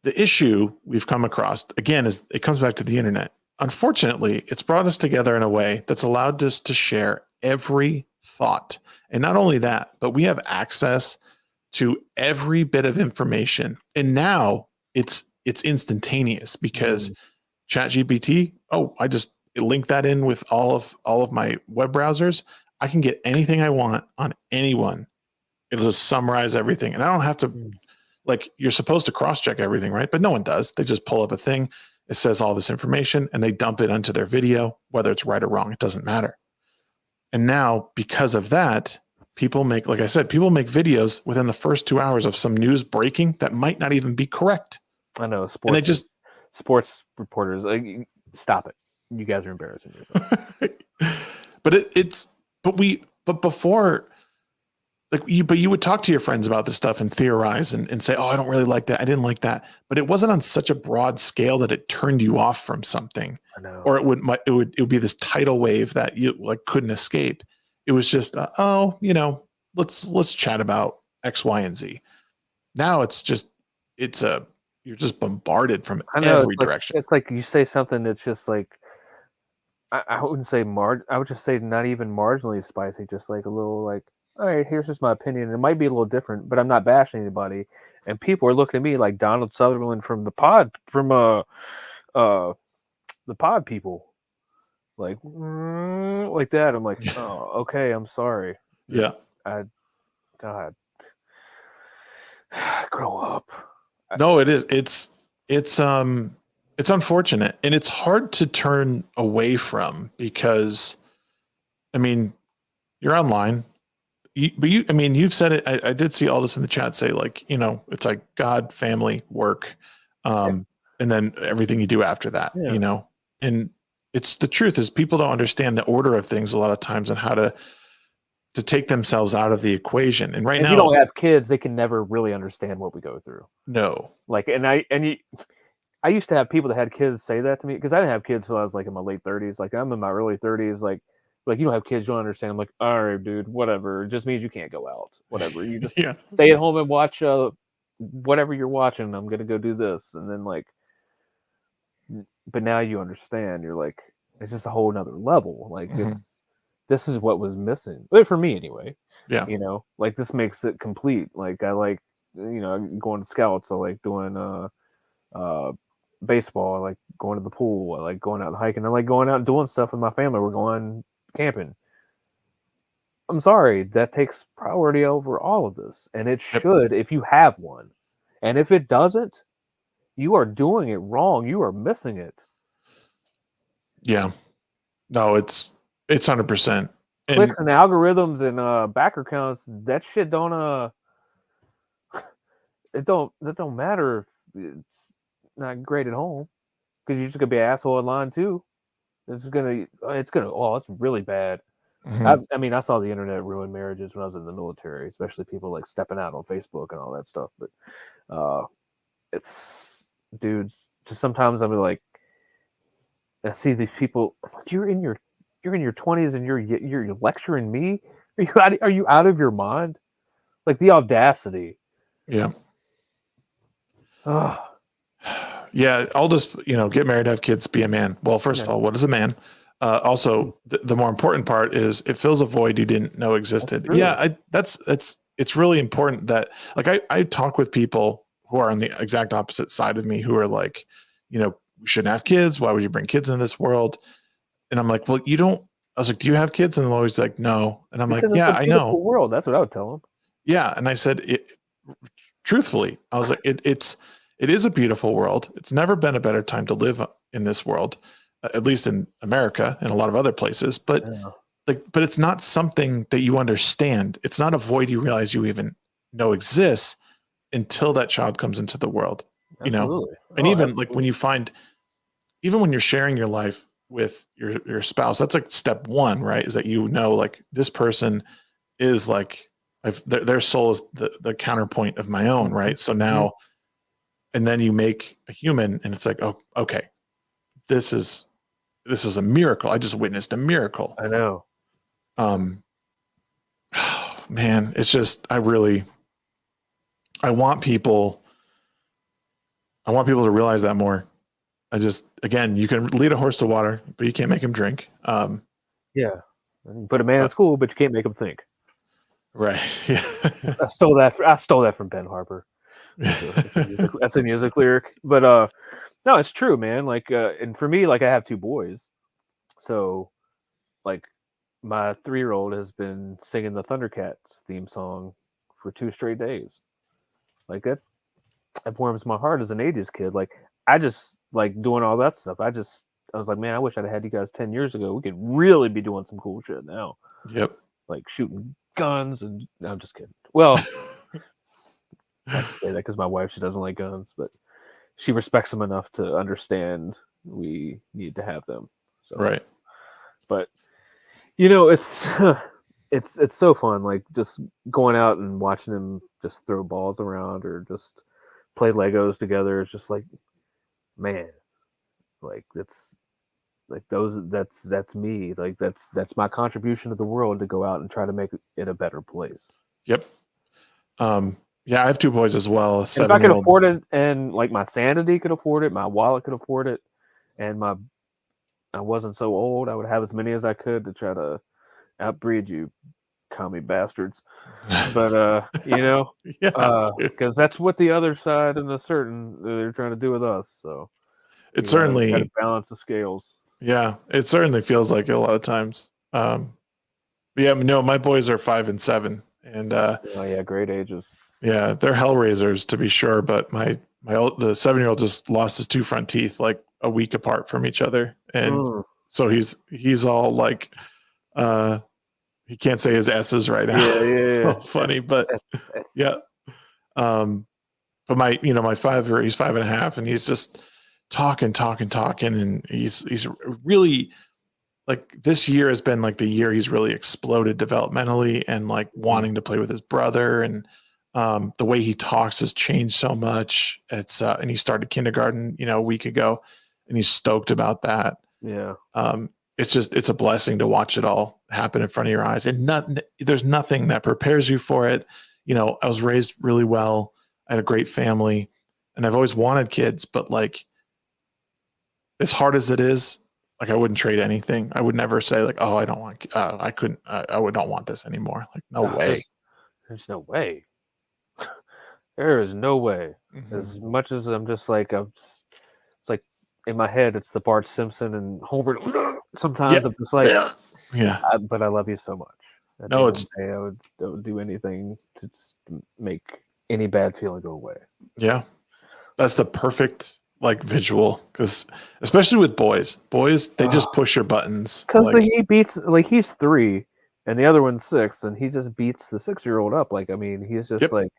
The issue we've come across, again, is it comes back to the internet. Unfortunately, it's brought us together in a way that's allowed us to share every thought. And not only that, but we have access to every bit of information. And now it's instantaneous because ChatGPT, I just link that in with all of my web browsers. I can get anything I want on anyone. It'll just summarize everything. And I don't have to, like, you're supposed to cross-check everything, right? But no one does. They just pull up a thing. It says all this information and they dump it onto their video, whether it's right or wrong, it doesn't matter. And now, because of that, people make, like I said, videos within the first 2 hours of some news breaking that might not even be correct. I know. Sports reporters, like, stop it. You guys are embarrassing yourself. But before, like, you would talk to your friends about this stuff and theorize and say, I don't really like that. I didn't like that. But it wasn't on such a broad scale that it turned you off from something. I know. Or it would be this tidal wave that you like couldn't escape. It was just, let's chat about X, Y, and Z. Now it's just, you're just bombarded from every direction. It's like you say something that's just like, I wouldn't say I would just say not even marginally spicy, just like a little like, all right, here's just my opinion. It might be a little different, but I'm not bashing anybody. And people are looking at me like Donald Sutherland from the pod, the pod people, like that. I'm like, oh, okay, I'm sorry. Yeah. God, grow up. No, it is. It's unfortunate, and it's hard to turn away from because, I mean, you're online. You've said it. I did see all this in the chat say, like, it's like God, family, work, and then everything you do after that, and it's the truth is people don't understand the order of things a lot of times and how to take themselves out of the equation. And now, if you don't have kids, they can never really understand what we go through. No. Like, I used to have people that had kids say that to me because I didn't have kids until I was like in my late 30s. Like, I'm in my early 30s. Like you don't have kids, you don't understand. I'm like, all right, dude, whatever. It just means you can't go out. Whatever. You just stay at home and watch whatever you're watching. I'm gonna go do this, and then but now you understand. You're like, it's just a whole nother level. Like this is what was missing, but for me anyway. Yeah. Like this makes it complete. Like I like, going to scouts. I like doing baseball. I like going to the pool. I like going out and hiking. I like going out and doing stuff with my family. We're going camping. I'm sorry, that takes priority over all of this, and it should if you have one. And if it doesn't, you are doing it wrong. You are missing it. Yeah. No, it's 100%. Clicks and algorithms and backer counts, that shit don't that don't matter if it's not great at home, because you're just gonna be an asshole online too. It's really bad. Mhm. I mean, I saw the internet ruin marriages when I was in the military, especially people like stepping out on Facebook and all that stuff. But it's dudes. Just sometimes I'm like, I see these people. I'm like, you're in your 20s and you're lecturing me. Are you out of your mind? Like the audacity. Yeah. Ugh. Yeah, I'll just, get married, have kids, be a man. Well, first of Yeah. all, what is a man? Also, the more important part is it fills a void you didn't know existed. true. Yeah, it's really important that, like, I talk with people who are on the exact opposite side of me, who are like, we shouldn't have kids. Why would you bring kids into this world? And I'm like, well, you don't. I was like, do you have kids? And they're always like, no. And I'm like, Because it's yeah, a I beautiful know. world. That's what I would tell them. Yeah, and I said, truthfully, I was like, it is a beautiful world. It's never been a better time to live in this world, at least in America and a lot of other places. But but it's not something that you understand. It's not a void you realize you even know exists until that child comes into the world. Absolutely. And Oh, even like when you find, even when you're sharing your life with your spouse, that's like step one, right? Is that like this person is like their soul is the counterpoint of my own, right? So now, and then you make a human, and it's like, oh, okay, this is a miracle. I just witnessed a miracle. I know. Man, it's just I want people to realize that more. Again, you can lead a horse to water, but you can't make him drink. Yeah. You put a man in school, but you can't make him think. Right. Yeah. I stole that from Ben Harper. That's a music lyric. But no, it's true, man. Like and for me, like I have two boys. So like my 3-year-old has been singing the Thundercats theme song for 2 straight days. Like that warms my heart as an 80s kid. Like I just like doing all that stuff. I was like, man, I wish I'd had you guys 10 years ago. We could really be doing some cool shit now. Yep. Like shooting guns and no, I'm just kidding. Well, I have to say that because my wife, she doesn't like guns, but she respects them enough to understand we need to have them. So Right. But it's it's so fun, like just going out and watching them just throw balls around or just play Legos together. It's just like, man, like that's me. Like that's my contribution to the world, to go out and try to make it a better place. Yep. Yeah, I have 2 boys as well. And if I could afford it, and like my sanity could afford it, my wallet could afford it, and I wasn't so old, I would have as many as I could to try to outbreed you commie bastards. But yeah, because that's what the other side and they're trying to do with us. So it certainly got to balance the scales. Yeah, it certainly feels like it a lot of times. Yeah, no, my boys are 5 and 7, and oh yeah, great ages. yeah, they're hellraisers to be sure. But the 7-year-old just lost his 2 front teeth like a week apart from each other, and so he's all like, he can't say his S's right now. Yeah. So funny, but yeah. But my 5-year, he's 5.5, and he's just talking, and he's really, like, this year has been like the year he's really exploded developmentally and like wanting to play with his brother, and the way he talks has changed so much. It's and he started kindergarten, a week ago, and he's stoked about that. Yeah. It's a blessing to watch it all happen in front of your eyes, and there's nothing that prepares you for it. I was raised really well. I had a great family, and I've always wanted kids, but like, as hard as it is, like, I wouldn't trade anything. I would never say like, oh, I don't want, I couldn't, I would not want this anymore. Like, no way. There's no way. There is no way. Mm-hmm. As much as I'm just like, it's like in my head, it's the Bart Simpson and Homer. Sometimes I'm just like, yeah. But I love you so much. No, it's. I would do anything to make any bad feeling go away. Yeah. That's the perfect like visual, because especially with boys, they just push your buttons. Because Like, he beats, like, he's 3 and the other one's 6, and he just beats the 6-year-old up. Like, I mean, he's just Yep. like,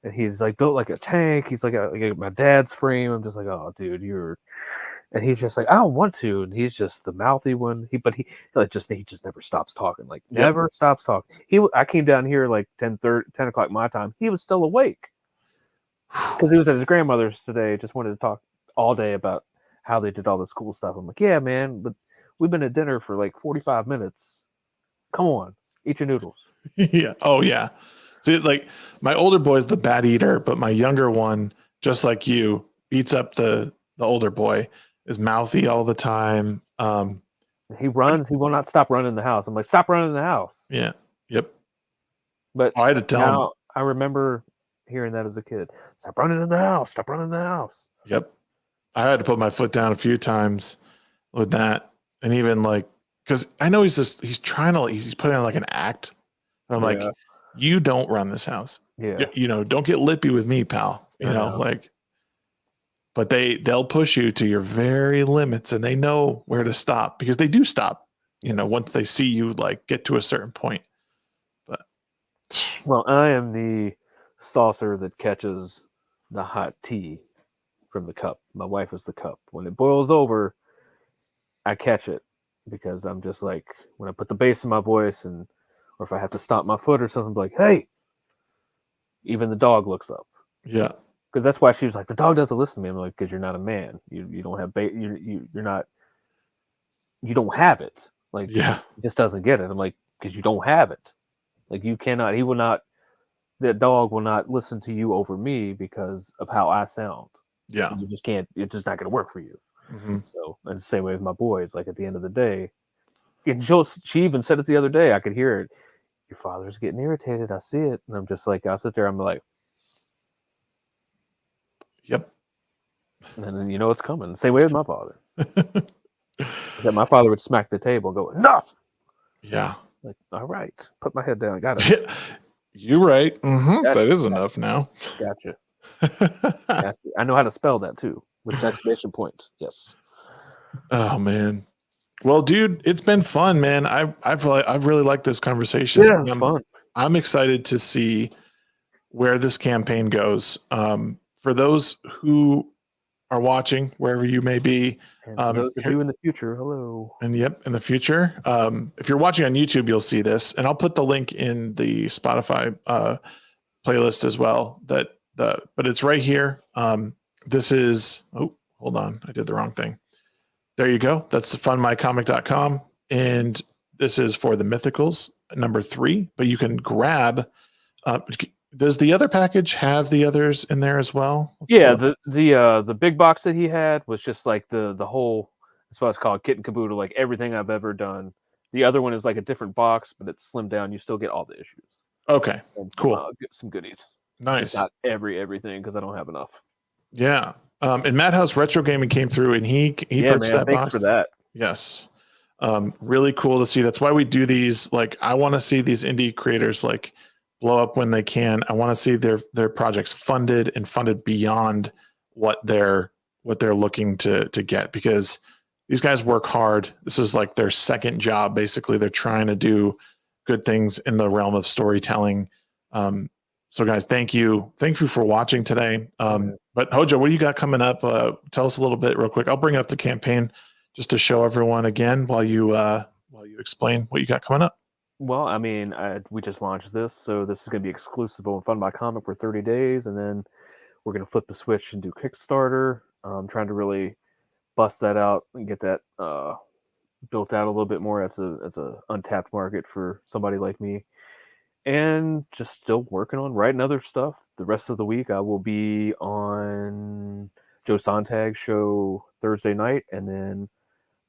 and he's like built like a tank. He's like, my dad's frame. I'm just like, oh, dude, you're. And he's just like, I don't want to. And he's just the mouthy one. He just never stops talking. Like, Yep. never stops talking. I came down here like 10 o'clock my time. He was still awake because he was at his grandmother's today. Just wanted to talk all day about how they did all this cool stuff. I'm like, yeah, man, but we've been at dinner for like 45 minutes. Come on, eat your noodles. yeah. Oh yeah. See, like my older boy's the bad eater, but my younger one, just like you, beats up the older boy, is mouthy all the time. He runs. He will not stop running the house. I'm like, stop running the house. Yeah. Yep. But I had to tell him. now I remember hearing that as a kid. Stop running in the house. Stop running in the house. Yep. I had to put my foot down a few times with that. And even like, because I know he's putting on like an act. And I'm like, you don't run this house. Yeah. Don't get lippy with me, pal. Like, but they'll push you to your very limits, and they know where to stop, because they do stop, once they see you like get to a certain point. But well, I am the saucer that catches the hot tea from the cup. My wife is the cup. When it boils over, I catch it, because I'm just like, when I put the bass in my voice, or if I have to stomp my foot or something, I'm like, hey, even the dog looks up. Yeah. Because that's why she was like, the dog doesn't listen to me. I'm like, because you're not a man. You don't have you're not. You don't have it. Like, Yeah. he just doesn't get it. I'm like, because you don't have it. Like, you cannot. He will not. That dog will not listen to you over me because of how I sound. Yeah. You just can't. It's just not going to work for you. Mm-hmm. So, and the same way with my boys. Like, at the end of the day, and she even said it the other day. I could hear it. Your father's getting irritated. I see it, and I'm just like, I'll sit there. I'm like, yep. And then it's coming. Same way with my father. That my father would smack the table, and go, enough. Yeah. Like, all right, put my head down. Got it. Yeah. You're right. Mm-hmm. Gotcha. That is enough now. Gotcha. I know how to spell that too, with an exclamation point. Yes. Oh man. Well, dude, it's been fun, man. I've really liked this conversation. Yeah, it's fun. I'm excited to see where this campaign goes. For those who are watching, wherever you may be, and for those of you in the future, hello. And yep, in the future, if you're watching on YouTube, you'll see this, and I'll put the link in the Spotify playlist as well. But it's right here. This is. Oh, hold on, I did the wrong thing. There you go. That's the fundmycomic.com. And this is for the Mythicals number 3, but you can grab. Does the other package have the others in there as well? Yeah, the big box that he had was just like the whole, that's what it's called, kit and caboodle, like everything I've ever done. The other one is like a different box, but it's slimmed down. You still get all the issues. Okay, and cool. Get some goodies. Nice. Just not everything, because I don't have enough. Yeah. And Madhouse Retro Gaming came through, and he purchased that thanks box. for that. Yes. Really cool to see. That's why we do these. Like, I want to see these indie creators like blow up when they can. I want to see their projects funded beyond what they're looking to get, because these guys work hard. This is like their second job. Basically, they're trying to do good things in the realm of storytelling. So guys, thank you for watching today. But HOJO, what do you got coming up? Tell us a little bit real quick. I'll bring up the campaign just to show everyone again while you explain what you got coming up. Well, I mean, we just launched this, so this is going to be exclusive on Fund My Comic for 30 days, and then we're going to flip the switch and do Kickstarter. I'm trying to really bust that out and get that built out a little bit more. It's a untapped market for somebody like me. And just still working on writing other stuff. The rest of the week, I will be on Joe Sontag's show Thursday night, and then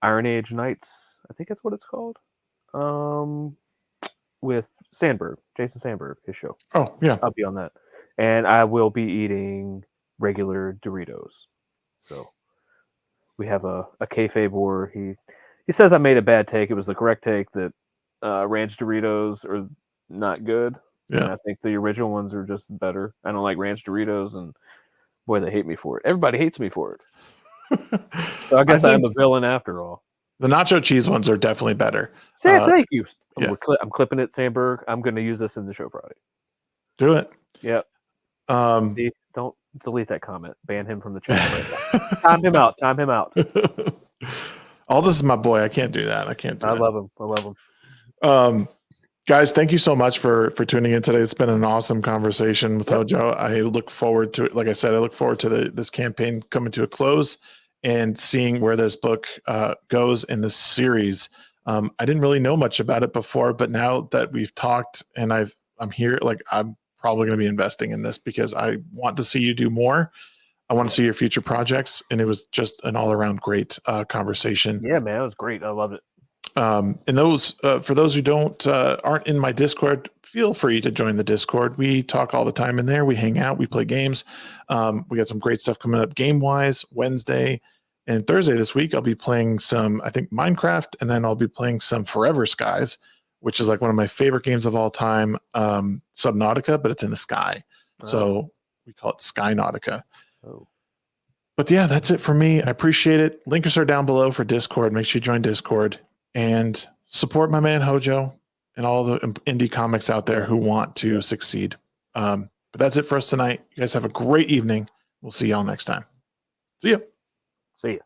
Iron Age Nights, I think that's what it's called, with Jason Sandberg, his show. Oh, yeah. I'll be on that. And I will be eating regular Doritos. So we have a kayfabe war. He says I made a bad take. It was the correct take that ranch Doritos are not good. Yeah. And I think the original ones are just better. I don't like ranch Doritos, and Boy, they hate me for it. Everybody hates me for it. So I guess I'm a villain after all. The nacho cheese ones are definitely better. Sam, thank you. Yeah. I'm clipping it, Sandberg. I'm going to use this in the show Friday. Do it. Yep. See, don't delete that comment. Ban him from the chat right now. Time him out. Time him out. All this is my boy. I can't do that. I love him. Guys, thank you so much for tuning in today. It's been an awesome conversation with HOJO. I look forward to it. Like I said, I look forward to this campaign coming to a close and seeing where this book goes in this series. I didn't really know much about it before, but now that we've talked and I'm here, like I'm probably going to be investing in this because I want to see you do more. I want to see your future projects, and it was just an all-around great conversation. Yeah, man, it was great. I loved it. And those for those who aren't in my Discord, feel free to join the Discord. We talk all the time in there. We hang out. We play games. We got some great stuff coming up game-wise. Wednesday and Thursday this week, I'll be playing some, I think, Minecraft, and then I'll be playing some Forever Skies, which is like one of my favorite games of all time. Subnautica, but it's in the sky. So we call it Skynautica. But yeah, that's it for me. I appreciate it. Links are down below for Discord. Make sure you join Discord and support my man HOJO and all the indie comics out there who want to succeed. But that's it for us tonight. You guys have a great evening. We'll see y'all next time. See ya. See ya.